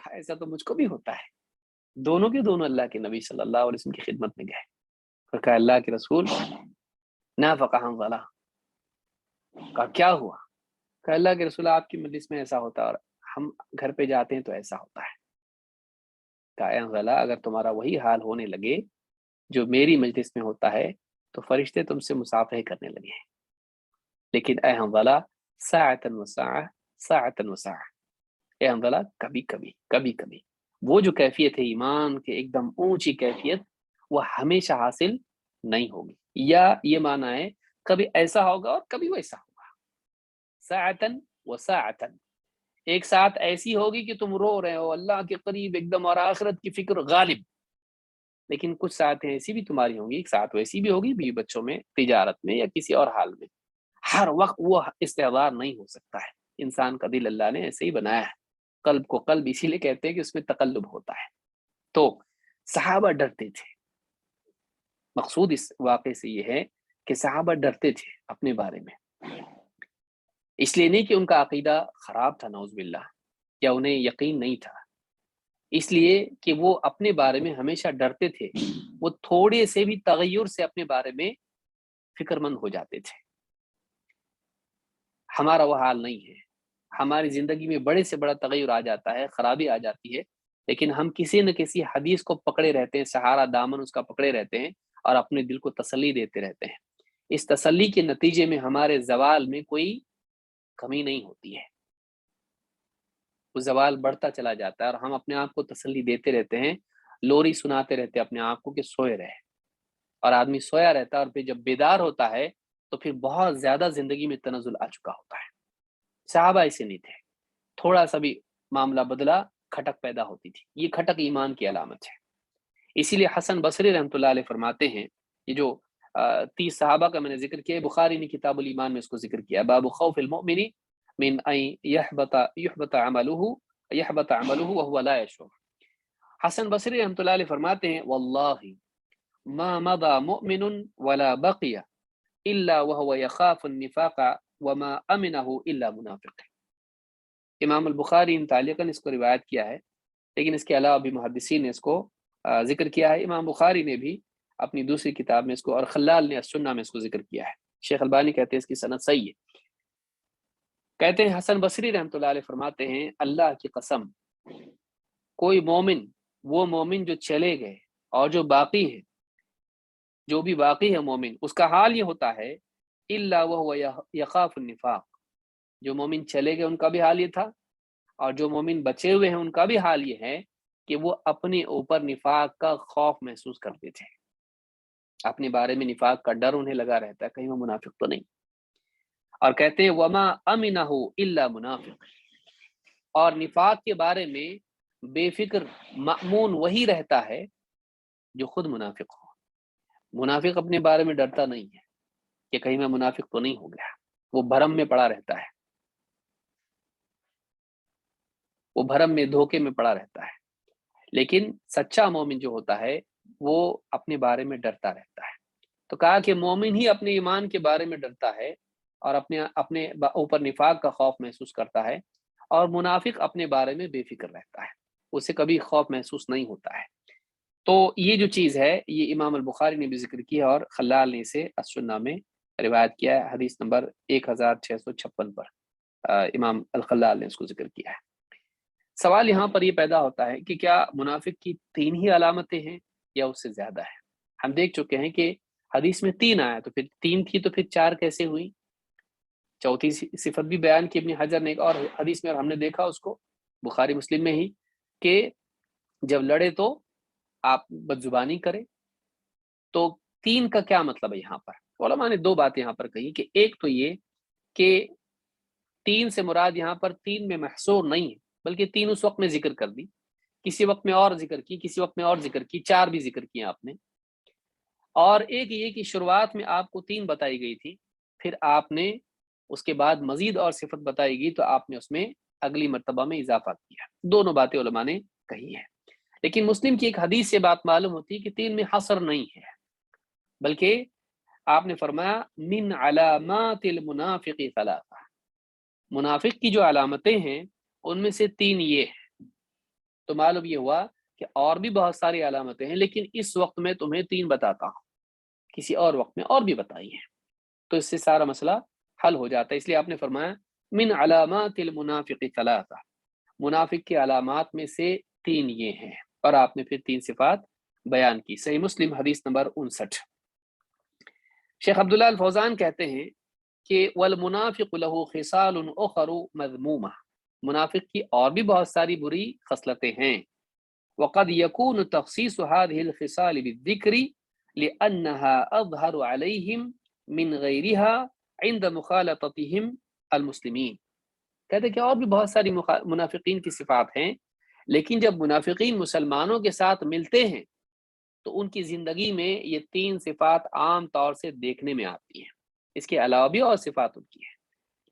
کہا ایسا تو مجھ کو بھی ہوتا ہے۔ دونوں کے دونوں اللہ کے نبی صلی اللہ علیہ وسلم کی خدمت میں گئے اور کہا اللہ کے رسول نافق حنظلہ۔ کہا کیا ہوا؟ کہا اللہ کے رسول آپ کی مجلس میں ایسا ہوتا ہے اور ہم گھر پہ جاتے ہیں تو ایسا ہوتا ہے۔ کہا اے حنظلہ اگر تمہارا وہی حال ہونے لگے جو میری مجلس میں ہوتا ہے تو فرشتے تم سے مصافحہ کرنے لگے ہیں، لیکن اے حنظلہ ساعتن و ساعہ ساعتن و ساعہ، اے حنظلہ کبھی کبھی کبھی کبھی۔ وہ جو کیفیت ہے ایمان کے ایک دم اونچی کیفیت، وہ ہمیشہ حاصل نہیں ہوگی، یا یہ معنی ہے کبھی ایسا ہوگا اور کبھی ویسا ہوگا۔ ساعتن و ساعتن، ایک ساتھ ایسی ہوگی کہ تم رو رہے ہو اللہ کے قریب ایک دم اور آخرت کی فکر غالب، لیکن کچھ ساتھیں ایسی بھی تمہاری ہوں گی، ایک ساتھ ویسی بھی ہوگی بیوی بچوں میں، تجارت میں، یا کسی اور حال میں۔ ہر وقت وہ استحضار نہیں ہو سکتا ہے۔ انسان کا دل اللہ نے ایسے ہی بنایا ہے، قلب کو قلب اسی لیے کہتے ہیں کہ اس میں تقلب ہوتا ہے۔ تو صحابہ ڈرتے تھے۔ مقصود اس واقعے سے یہ ہے کہ صحابہ ڈرتے تھے اپنے بارے میں، اس لیے نہیں کہ ان کا عقیدہ خراب تھا نعوذ باللہ، یا انہیں یقین نہیں تھا، اس لیے کہ وہ اپنے بارے میں ہمیشہ ڈرتے تھے۔ وہ تھوڑے سے بھی تغیر سے اپنے بارے میں فکر مند ہو جاتے تھے۔ ہمارا وہ حال نہیں ہے۔ ہماری زندگی میں بڑے سے بڑا تغیر آ جاتا ہے، خرابی آ جاتی ہے، لیکن ہم کسی نہ کسی حدیث کو پکڑے رہتے ہیں، سہارا دامن اس کا پکڑے رہتے ہیں اور اپنے دل کو تسلی دیتے رہتے ہیں۔ اس تسلی کے نتیجے میں ہمارے زوال میں کوئی کمی نہیں ہوتی ہے، وہ زوال بڑھتا چلا جاتا ہے اور ہم اپنے آپ کو تسلی دیتے رہتے ہیں، لوری سناتے رہتے ہیں اپنے آپ کو کہ سوئے رہے، اور آدمی سویا رہتا ہے اور پھر جب بیدار ہوتا ہے تو پھر بہت زیادہ زندگی میں تنزل آ چکا ہوتا ہے۔ صحابہ ایسے نہیں تھے، تھوڑا سا بھی معاملہ بدلا کھٹک پیدا ہوتی تھی، یہ کھٹک ایمان کی علامت ہے۔ اسی لیے حسن بصری رحمۃ اللہ علیہ فرماتے ہیں، یہ جو 30 صحابہ کا میں نے ذکر کیا ہے، بخاری نے کتاب الایمان میں اس کو ذکر کیا، باب خوف المؤمن من ان يحبط عمله وهو لا يشعر۔ حسن بصری رحمۃ اللہ علیہ فرماتے ہیں واللہ ما مضى مؤمن ولا بقي الا وهو يخاف النفاق وما امنه الا منافق۔ امام البخاری تعلیقاً اس کو روایت کیا ہے، لیکن اس کے علاوہ بھی محدثین نے اس کو ذکر کیا ہے۔ امام بخاری نے بھی اپنی دوسری کتاب میں اس کو، اور خلال نے السنہ میں اس کو ذکر کیا ہے۔ شیخ البانی کہتے ہیں اس کی سند صحیح ہے۔ کہتے ہیں حسن بصری رحمۃ اللہ علیہ فرماتے ہیں اللہ کی قسم، کوئی مومن، وہ مومن جو چلے گئے اور جو باقی ہے، جو بھی باقی ہے مومن، اس کا حال یہ ہوتا ہے الا وهو يخاف النفاق، جو مومن چلے گئے ان کا بھی حال یہ تھا، اور جو مومن بچے ہوئے ہیں ان کا بھی حال یہ ہے کہ وہ اپنے اوپر نفاق کا خوف محسوس کرتے تھے، اپنے بارے میں نفاق کا ڈر انہیں لگا رہتا ہے، کہیں وہ منافق تو نہیں۔ اور کہتے ہیں وما امنہ الا منافق، اور نفاق کے بارے میں بے فکر مأمون وہی رہتا ہے جو خود منافق ہو۔ منافق اپنے بارے میں ڈرتا نہیں ہے کہ کہیں میں منافق تو نہیں ہو گیا، وہ بھرم میں پڑا رہتا ہے، وہ بھرم میں دھوکے میں پڑا رہتا ہے۔ لیکن سچا مومن جو ہوتا ہے وہ اپنے بارے میں ڈرتا رہتا ہے۔ تو کہا کہ مومن ہی اپنے ایمان کے بارے میں ڈرتا ہے اور اپنے اوپر نفاق کا خوف محسوس کرتا ہے، اور منافق اپنے بارے میں بے فکر رہتا ہے، اسے کبھی خوف محسوس نہیں ہوتا ہے۔ تو یہ جو چیز ہے یہ امام البخاری نے بھی ذکر کیا اور خلال نے اسے السنہ میں روایت کیا ہے، حدیث نمبر 1656 پر امام الخلال نے اس کو ذکر کیا ہے۔ سوال یہاں پر یہ پیدا ہوتا ہے کہ کیا منافق کی 3 ہی علامتیں ہیں یا اس سے زیادہ ہے؟ ہم دیکھ چکے ہیں کہ حدیث میں 3 آیا، تو پھر 3 تھی تو پھر 4 کیسے ہوئی؟ چوتھی صفت بھی بیان کی ابن حجر نے ایک اور حدیث میں، اور ہم نے دیکھا اس کو بخاری مسلم میں ہی، کہ جب لڑے تو آپ بد زبانی کریں۔ تو 3 کا کیا مطلب ہے یہاں پر؟ علماء نے 2 باتیں یہاں پر کہی، کہ ایک تو یہ کہ 3 سے مراد یہاں پر 3 میں محصور نہیں ہے، بلکہ 3 اس وقت میں ذکر کر دی، کسی وقت میں اور ذکر کی، کسی وقت میں اور ذکر کی، 4 بھی ذکر کیے آپ نے۔ اور ایک یہ کہ شروعات میں آپ کو 3 بتائی گئی تھی، پھر آپ نے اس کے بعد مزید اور صفت بتائی گئی تو آپ نے اس میں اگلی مرتبہ میں اضافہ کیا۔ دونوں باتیں علماء نے کہی ہیں، لیکن مسلم کی ایک حدیث سے بات معلوم ہوتی ہے کہ 3 میں حصر نہیں ہے، بلکہ آپ نے فرمایا من علامات المنافق ثلاثہ، منافق کی جو علامتیں ہیں ان میں سے 3 یہ ہیں۔ تو معلوم یہ ہوا کہ اور بھی بہت ساری علامتیں ہیں، لیکن اس وقت میں تمہیں 3 بتاتا ہوں، کسی اور وقت میں اور بھی بتائی ہیں، تو اس سے سارا مسئلہ حل ہو جاتا ہے۔ اس لیے آپ نے فرمایا من علامات المنافق ثلاثہ، منافق کی علامات میں سے 3 یہ ہیں، اور آپ نے پھر 3 صفات بیان کی۔ صحیح مسلم حدیث نمبر 59۔ شیخ عبداللہ الفوزان کہتے ہیں کہ والمنافق له خصال اخر مذمومہ، منافق کی اور بھی بہت ساری بری خصلتیں ہیں۔ وقد يكون تخصيص هذه الخصال بالذكر لأنها أظهر عليهم من غيرها عند مخالطتهم المسلمین، کہتے ہیں کہ اور بھی بہت ساری منافقین کی صفات ہیں، لیکن جب منافقین مسلمانوں کے ساتھ ملتے ہیں تو ان کی زندگی میں یہ 3 صفات عام طور سے دیکھنے میں آتی ہیں۔ اس کے علاوہ بھی اور صفات ان کی ہیں،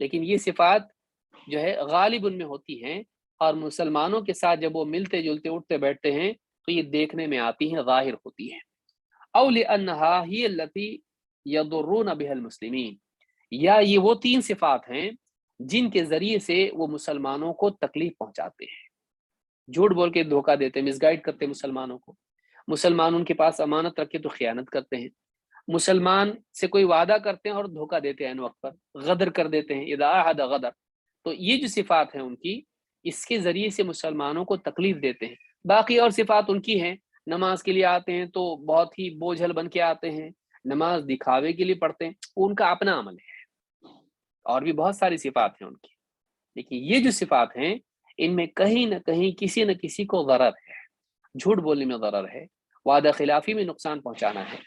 لیکن یہ صفات جو ہے غالب ان میں ہوتی ہیں، اور مسلمانوں کے ساتھ جب وہ ملتے جلتے اٹھتے بیٹھتے ہیں تو یہ دیکھنے میں آتی ہیں، ظاہر ہوتی ہیں۔ او لأنها هي التي يضرون بها المسلمین، یا یہ وہ 3 صفات ہیں جن کے ذریعے سے وہ مسلمانوں کو تکلیف پہنچاتے ہیں، جھوٹ بول کے دھوکہ دیتے ہیں، مس گائیڈ کرتے ہیں مسلمانوں کو، مسلمان ان کے پاس امانت رکھے تو خیانت کرتے ہیں، مسلمان سے کوئی وعدہ کرتے ہیں اور دھوکہ دیتے ہیں، ان وقت پر غدر کر دیتے ہیں، اذا عہد غدر۔ تو یہ جو صفات ہیں ان کی، اس کے ذریعے سے مسلمانوں کو تکلیف دیتے ہیں۔ باقی اور صفات ان کی ہیں، نماز کے لیے آتے ہیں تو بہت ہی بوجھل بن کے آتے ہیں، نماز دکھاوے کے لیے پڑھتے ہیں، ان کا اپنا عمل ہے، اور بھی بہت ساری صفات ہیں ان کی، لیکن یہ جو صفات ہیں ان میں کہیں نہ کہیں کسی نہ کسی کو غرض ہے، جھوٹ بولنے میں غرض ہے، وعدہ خلافی میں نقصان پہنچانا ہے،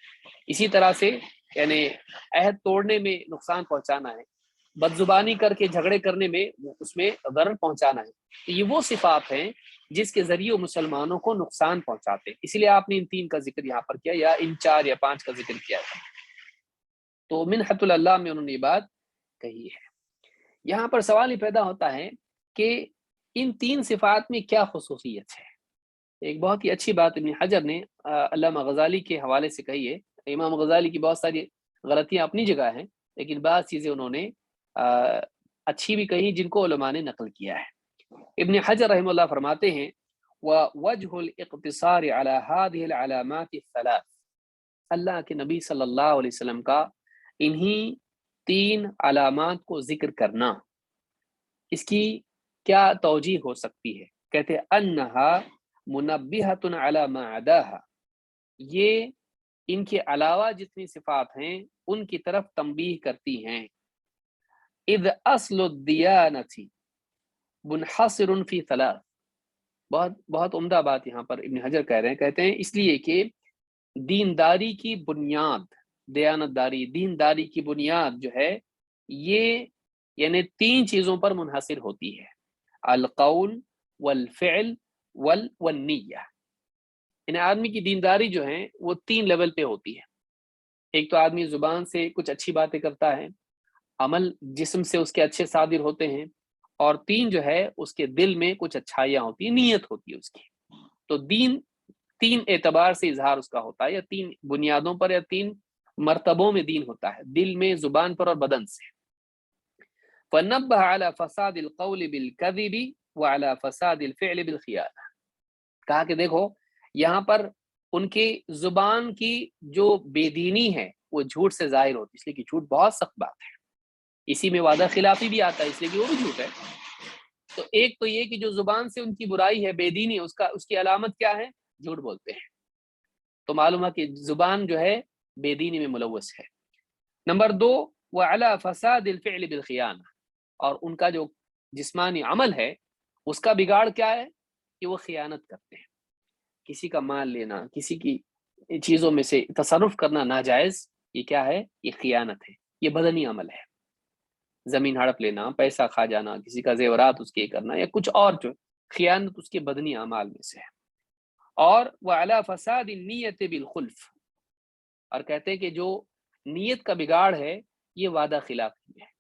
اسی طرح سے یعنی عہد توڑنے میں نقصان پہنچانا ہے، بد زبانی کر کے جھگڑے کرنے میں اس میں ضرر پہنچانا ہے۔ تو یہ وہ صفات ہیں جس کے ذریعے مسلمانوں کو نقصان پہنچاتے ہیں، اسی لیے آپ نے ان 3 کا ذکر یہاں پر کیا، یا ان 4 یا 5 کا ذکر کیا ہے۔ تو منحت اللہ میں انہوں نے یہ بات کہی ہے۔ یہاں پر سوال یہ پیدا ہوتا ہے کہ ان 3 صفات میں کیا خصوصیت ہے؟ ایک بہت ہی اچھی بات ابن حجر نے علامہ غزالی کے حوالے سے کہی ہے۔ امام غزالی کی بہت ساری غلطیاں اپنی جگہ ہیں، لیکن بعض چیزیں انہوں نے اچھی بھی کہی جن کو علماء نے نقل کیا ہے۔ ابن حجر رحمہ اللہ فرماتے ہیں وَوَجْهُ الْاِقْتِصَارِ عَلَى هَذِهِ الْعَلَامَاتِ الثَّلَاثِ، اللہ کے نبی صلی اللہ علیہ وسلم کا انہی 3 علامات کو ذکر کرنا، اس کی کیا توجیہ ہو سکتی ہے؟ کہتے ہیں انہا منبہۃ علی ما عداہا، یہ ان کے علاوہ جتنی صفات ہیں ان کی طرف تنبیہ کرتی ہیں۔ اذ اصل الدیانۃ منحصر فی 3، بہت عمدہ بات یہاں پر ابن حجر کہہ رہے ہیں، کہتے ہیں اس لیے کہ دینداری کی بنیاد، دیانتداری دینداری کی بنیاد جو ہے یہ یعنی 3 چیزوں پر منحصر ہوتی ہے، القول والفعل والنیہ۔ یعنی آدمی کی دینداری جو ہے وہ 3 لیول پہ ہوتی ہے۔ ایک تو آدمی زبان سے کچھ اچھی باتیں کرتا ہے، عمل جسم سے اس کے اچھے صادر ہوتے ہیں، اور 3 جو ہے اس کے دل میں کچھ اچھائیاں ہوتی ہیں، نیت ہوتی ہے اس کی۔ تو دین 3 اعتبار سے اظہار اس کا ہوتا ہے، یا 3 بنیادوں پر، یا 3 مرتبوں میں دین ہوتا ہے، دل میں، زبان پر اور بدن سے۔ فَنَبَّهَ عَلَى فَسَادِ الْقَوْلِ بِالْكَذِبِ وَعَلَى فَسَادِ الْفِعْلِ بِالْخِيَانَةِ، کہا کہ دیکھو یہاں پر ان کی زبان کی جو بے دینی ہے وہ جھوٹ سے ظاہر ہوتی ہے، اس لیے کہ جھوٹ بہت سخت بات ہے، اسی میں وعدہ خلافی بھی آتا ہے، اس لیے کہ وہ بھی جھوٹ ہے۔ تو ایک تو یہ کہ جو زبان سے ان کی برائی ہے، بے دینی، اس کی علامت کیا ہے؟ جھوٹ بولتے ہیں، تو معلوم ہے کہ زبان جو ہے بے دینی میں ملوث ہے۔ نمبر 2 وَعَلَى فَسَادِ الْفِعْلِ بِالْخِيَانَةِ، اور ان کا جو جسمانی عمل ہے اس کا بگاڑ کیا ہے؟ کہ وہ خیانت کرتے ہیں، کسی کا مال لینا، کسی کی چیزوں میں سے تصرف کرنا ناجائز، یہ کیا ہے؟ یہ خیانت ہے، یہ بدنی عمل ہے۔ زمین ہڑپ لینا، پیسہ کھا جانا، کسی کا زیورات اس کے کرنا، یا کچھ اور جو خیانت اس کے بدنی اعمال میں سے ہے۔ اور وَعَلَى فَسَادِ النِّيَّةِ بِالْخُلْفِ، اور کہتے ہیں کہ جو نیت کا بگاڑ ہے یہ وعدہ خلافی میں ہے،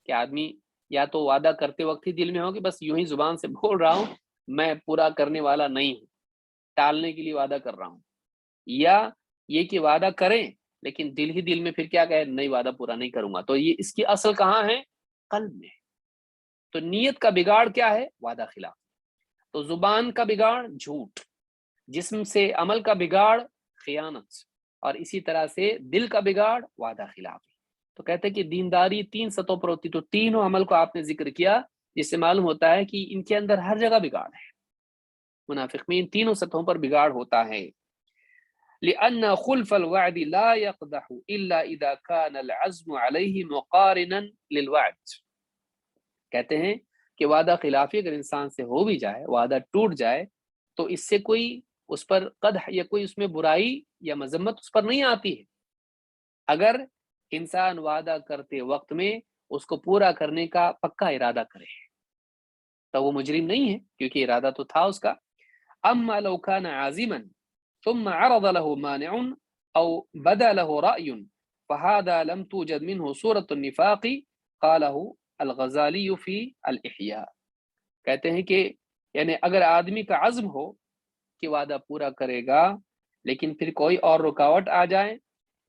کہ آدمی یا تو وعدہ کرتے وقت ہی دل میں ہو کہ بس یوں ہی زبان سے بول رہا ہوں، میں پورا کرنے والا نہیں ہوں، ٹالنے کے لیے وعدہ کر رہا ہوں، یا یہ کہ وعدہ کریں لیکن دل ہی دل میں پھر کیا کہے، نہیں وعدہ پورا نہیں کروں گا۔ تو یہ اس کی اصل کہاں ہے؟ قلب میں۔ تو نیت کا بگاڑ کیا ہے؟ وعدہ خلاف۔ تو زبان کا بگاڑ جھوٹ، جسم سے عمل کا بگاڑ خیانت، اور اسی طرح سے دل کا بگاڑ وعدہ خلافی۔ تو کہتے ہیں کہ دینداری 3 سطحوں پر ہوتی، تو تینوں عمل کو آپ نے ذکر کیا، جس سے معلوم ہوتا ہے کہ ان کے اندر ہر جگہ بگاڑ ہے۔ منافقین تینوں سطحوں پر بگاڑ ہوتا ہے۔ لأن خلف الوعد لا يقدح إلا إذا كان العزم عليه مقارنا للوعد۔ کہتے ہیں کہ وعدہ خلافی اگر انسان سے ہو بھی جائے، وعدہ ٹوٹ جائے، تو اس سے کوئی اس پر قدح یا کوئی اس میں برائی یا مذمت اس پر نہیں آتی ہے، اگر انسان وعدہ کرتے وقت میں اس کو پورا کرنے کا پکا ارادہ کرے تو وہ مجرم نہیں ہے، کیونکہ ارادہ تو تھا اس کا۔ اما لو كان عازما ثم عرض له مانع او بدا له رأي فهذا لم توجد منه صورة النفاق قاله الغزالی فی الاحیاء۔ کہتے ہیں کہ یعنی اگر آدمی کا عزم ہو کہ وعدہ پورا کرے گا، لیکن پھر کوئی اور رکاوٹ آ جائے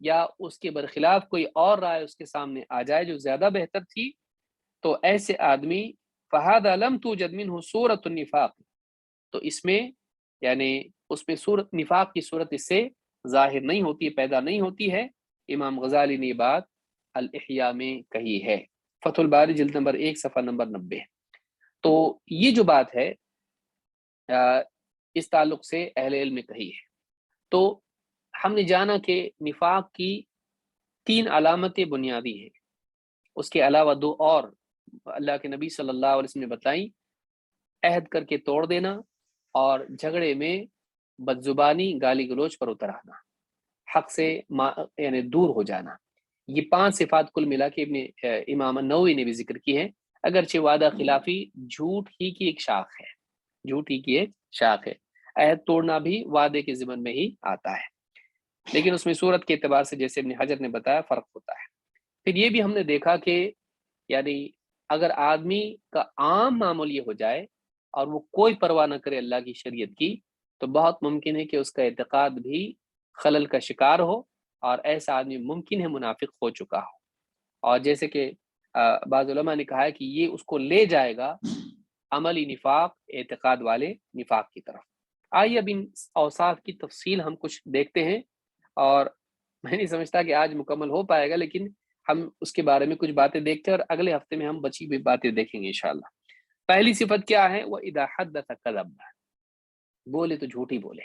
یا اس کے برخلاف کوئی اور رائے اس کے سامنے آ جائے جو زیادہ بہتر تھی، تو ایسے آدمی فہذا لم توجد منہ صورت النفاق، تو اس میں یعنی اس میں صورت نفاق کی صورت اس سے ظاہر نہیں ہوتی، پیدا نہیں ہوتی ہے۔ امام غزالی نے یہ بات الاحیاء میں کہی ہے، فتح الباری جلد نمبر 1 صفحہ نمبر 90۔ تو یہ جو بات ہے اس تعلق سے اہل علم نے کہی ہے۔ تو ہم نے جانا کہ نفاق کی 3 علامتیں بنیادی ہیں، اس کے علاوہ 2 اور اللہ کے نبی صلی اللہ علیہ وسلم نے بتائیں، عہد کر کے توڑ دینا اور جھگڑے میں بدزبانی گالی گلوچ پر اتر آنا، حق سے یعنی دور ہو جانا۔ یہ 5 صفات کل ملا کے امام نووی نے بھی ذکر کی ہے، اگرچہ وعدہ خلافی جھوٹ ہی کی ایک شاخ ہے، جھوٹ ہی کی ایک شاخ ہے، عہد توڑنا بھی وعدے کے ضمن میں ہی آتا ہے، لیکن اس میں صورت کے اعتبار سے جیسے ابن حجر نے بتایا فرق ہوتا ہے۔ پھر یہ بھی ہم نے دیکھا کہ یعنی اگر آدمی کا عام معمول یہ ہو جائے اور وہ کوئی پرواہ نہ کرے اللہ کی شریعت کی، تو بہت ممکن ہے کہ اس کا اعتقاد بھی خلل کا شکار ہو، اور ایسا آدمی ممکن ہے منافق ہو چکا ہو، اور جیسے کہ بعض علماء نے کہا ہے کہ یہ اس کو لے جائے گا عملی نفاق، اعتقاد والے نفاق کی طرف۔ آئیے اب ان اوصاف کی تفصیل ہم کچھ دیکھتے ہیں، اور میں نہیں سمجھتا کہ آج مکمل ہو پائے گا، لیکن ہم اس کے بارے میں کچھ باتیں دیکھتے ہیں اور اگلے ہفتے میں ہم بچی ہوئی باتیں دیکھیں گے انشاءاللہ۔ پہلی صفت کیا ہے؟ وَإِذَا حَدَّثَ كَذَبَ، بولے تو جھوٹ ہی بولے،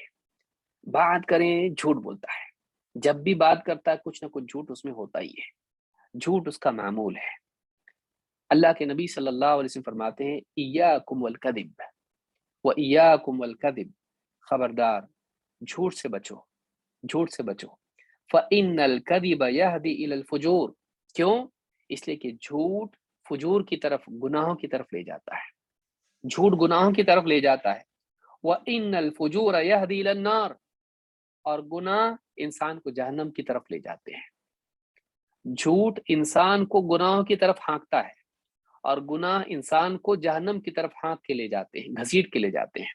بات کریں جھوٹ بولتا ہے، جب بھی بات کرتا ہے کچھ نہ کچھ جھوٹ اس میں ہوتا ہی ہے، جھوٹ اس کا معمول ہے۔ اللہ کے نبی صلی اللہ علیہ وسلم فرماتے ہیں ایاکم والکذب وایاکم والکذب، خبردار جھوٹ سے بچو، جھوٹ سے بچو۔ فإن الکذب یہدی الی الفجور، کیوں؟ اس لیے کہ جھوٹ فجور کی طرف، گناہوں کی طرف لے جاتا ہے، جھوٹ گناہوں کی طرف لے جاتا ہے۔ وإن الفجور یہدی الی النار، اور گناہ انسان کو جہنم کی طرف لے جاتے ہیں۔ جھوٹ انسان کو گناہوں کی طرف ہانکتا ہے، اور گناہ انسان کو جہنم کی طرف ہانک کے لے جاتے ہیں، گھسیٹ کے لے جاتے ہیں۔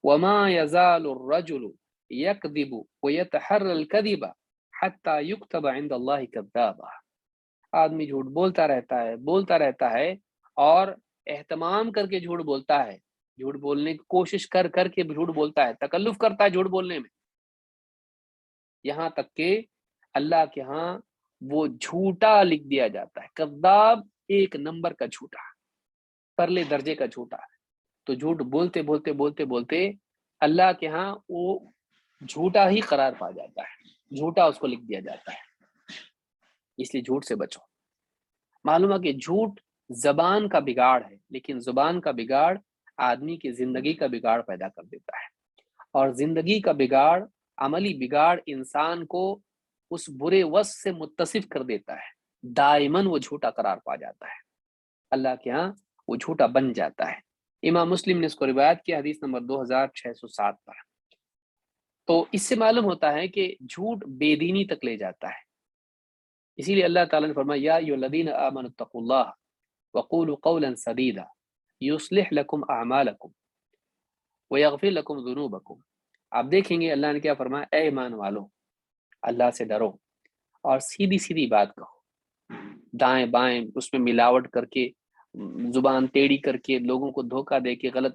وما يزال الرجل يكذب ويتحرى الكذب حتى يكتب عند الله كذابا، آدمی جھوٹ بولتا رہتا ہے، بولتا رہتا ہے، اور اہتمام کر کے جھوٹ بولتا ہے، جھوٹ بولنے کی کوشش کر کر کے جھوٹ بولتا ہے، تکلف کرتا ہے جھوٹ بولنے میں، یہاں تک کہ اللہ کے ہاں وہ جھوٹا لکھ دیا جاتا ہے، کذاب، 1 نمبر کا جھوٹا، پرلے درجے کا جھوٹا۔ تو جھوٹ بولتے بولتے بولتے بولتے اللہ کے ہاں وہ جھوٹا ہی قرار پا جاتا ہے، جھوٹا اس کو لکھ دیا جاتا ہے۔ اس لیے جھوٹ سے بچو۔ معلوم ہے کہ جھوٹ زبان کا بگاڑ ہے، لیکن زبان کا بگاڑ آدمی کی زندگی کا بگاڑ پیدا کر دیتا ہے، اور زندگی کا بگاڑ، عملی بگاڑ، انسان کو اس برے وصف سے متصف کر دیتا ہے، دائماً وہ جھوٹا قرار پا جاتا ہے، اللہ کے ہاں وہ جھوٹا بن جاتا ہے۔ امام مسلم نے اس کو روایت کیا حدیث نمبر 2607 پر۔ تو اس سے معلوم ہوتا ہے کہ جھوٹ بے دینی تک لے جاتا ہے، اسی لیے اللہ تعالیٰ نے فرمایا یا ایھا الذین آمنوا اتقوا اللہ وقولوا قولا سدیدا یصلح لکم اعمالکم ویغفر لکم ذنوبکم۔ آپ دیکھیں گے اللہ نے کیا فرمایا، اے ایمان والو اللہ سے ڈرو اور سیدھی سیدھی بات کہو، دائیں بائیں اس میں ملاوٹ کر کے، زبان ٹیڑھی کر کے، لوگوں کو دھوکہ دے کے غلط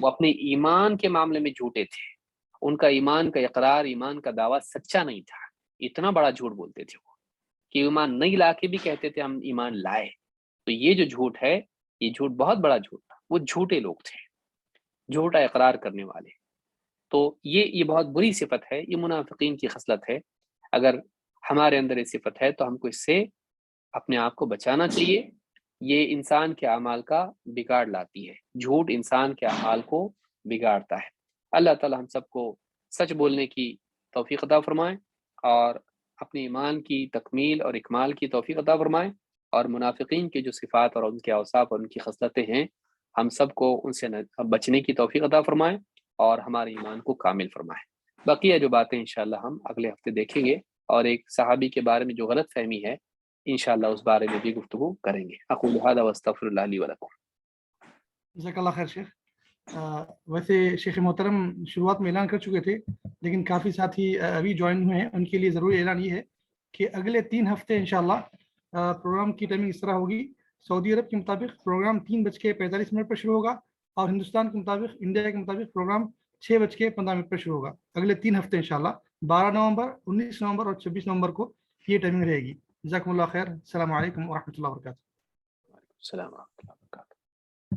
وہ اپنے ایمان کے معاملے میں جھوٹے تھے، ان کا ایمان کا اقرار، ایمان کا دعویٰ سچا نہیں تھا، اتنا بڑا جھوٹ بولتے تھے وہ کہ ایمان نہیں لا کے بھی کہتے تھے ہم ایمان لائے۔ تو یہ جو جھوٹ ہے، یہ جھوٹ بہت بڑا جھوٹ تھا، وہ جھوٹے لوگ تھے، جھوٹا اقرار کرنے والے۔ تو یہ بہت بری صفت ہے، یہ منافقین کی خصلت ہے۔ اگر ہمارے اندر یہ صفت ہے تو ہم کو اس سے اپنے آپ کو بچانا چاہیے۔ یہ انسان کے اعمال کا بگاڑ لاتی ہے، جھوٹ انسان کے اعمال کو بگاڑتا ہے۔ اللہ تعالی ہم سب کو سچ بولنے کی توفیق عطا فرمائے، اور اپنے ایمان کی تکمیل اور اکمال کی توفیق عطا فرمائے، اور منافقین کے جو صفات اور ان کے اوصاف اور ان کی خصلتیں ہیں، ہم سب کو ان سے بچنے کی توفیق عطا فرمائے اور ہمارے ایمان کو کامل فرمائے۔ بقیہ جو باتیں انشاءاللہ ہم اگلے ہفتے دیکھیں گے، اور ایک صحابی کے بارے میں جو غلط فہمی ہے انشاءاللہ اس بارے میں بھی گفتگو کریں گے۔ اقول ھذا واستغفر اللہ لی ولکم۔ جزاک اللہ خیر شیخ۔ ویسے شیخ محترم شروعات میں اعلان کر چکے تھے، لیکن کافی ساتھی ابھی جوائن ہوئے ہیں، ان کے لیے ضروری اعلان یہ ہے کہ اگلے 3 ہفتے انشاءاللہ پروگرام کی ٹائمنگ اس طرح ہوگی۔ سعودی عرب کے مطابق پروگرام 3:45 پر شروع ہوگا، اور ہندوستان کے مطابق، انڈیا کے مطابق پروگرام 6:15 پر شروع ہوگا۔ اگلے 3 ہفتے انشاءاللہ 12 نومبر، 19 نومبر اور 26 نومبر کو یہ ٹائمنگ رہے گی۔ جزاکم اللہ خیر۔ السلام علیکم ورحمۃ اللہ وبرکاتہ۔ السلام علیکم۔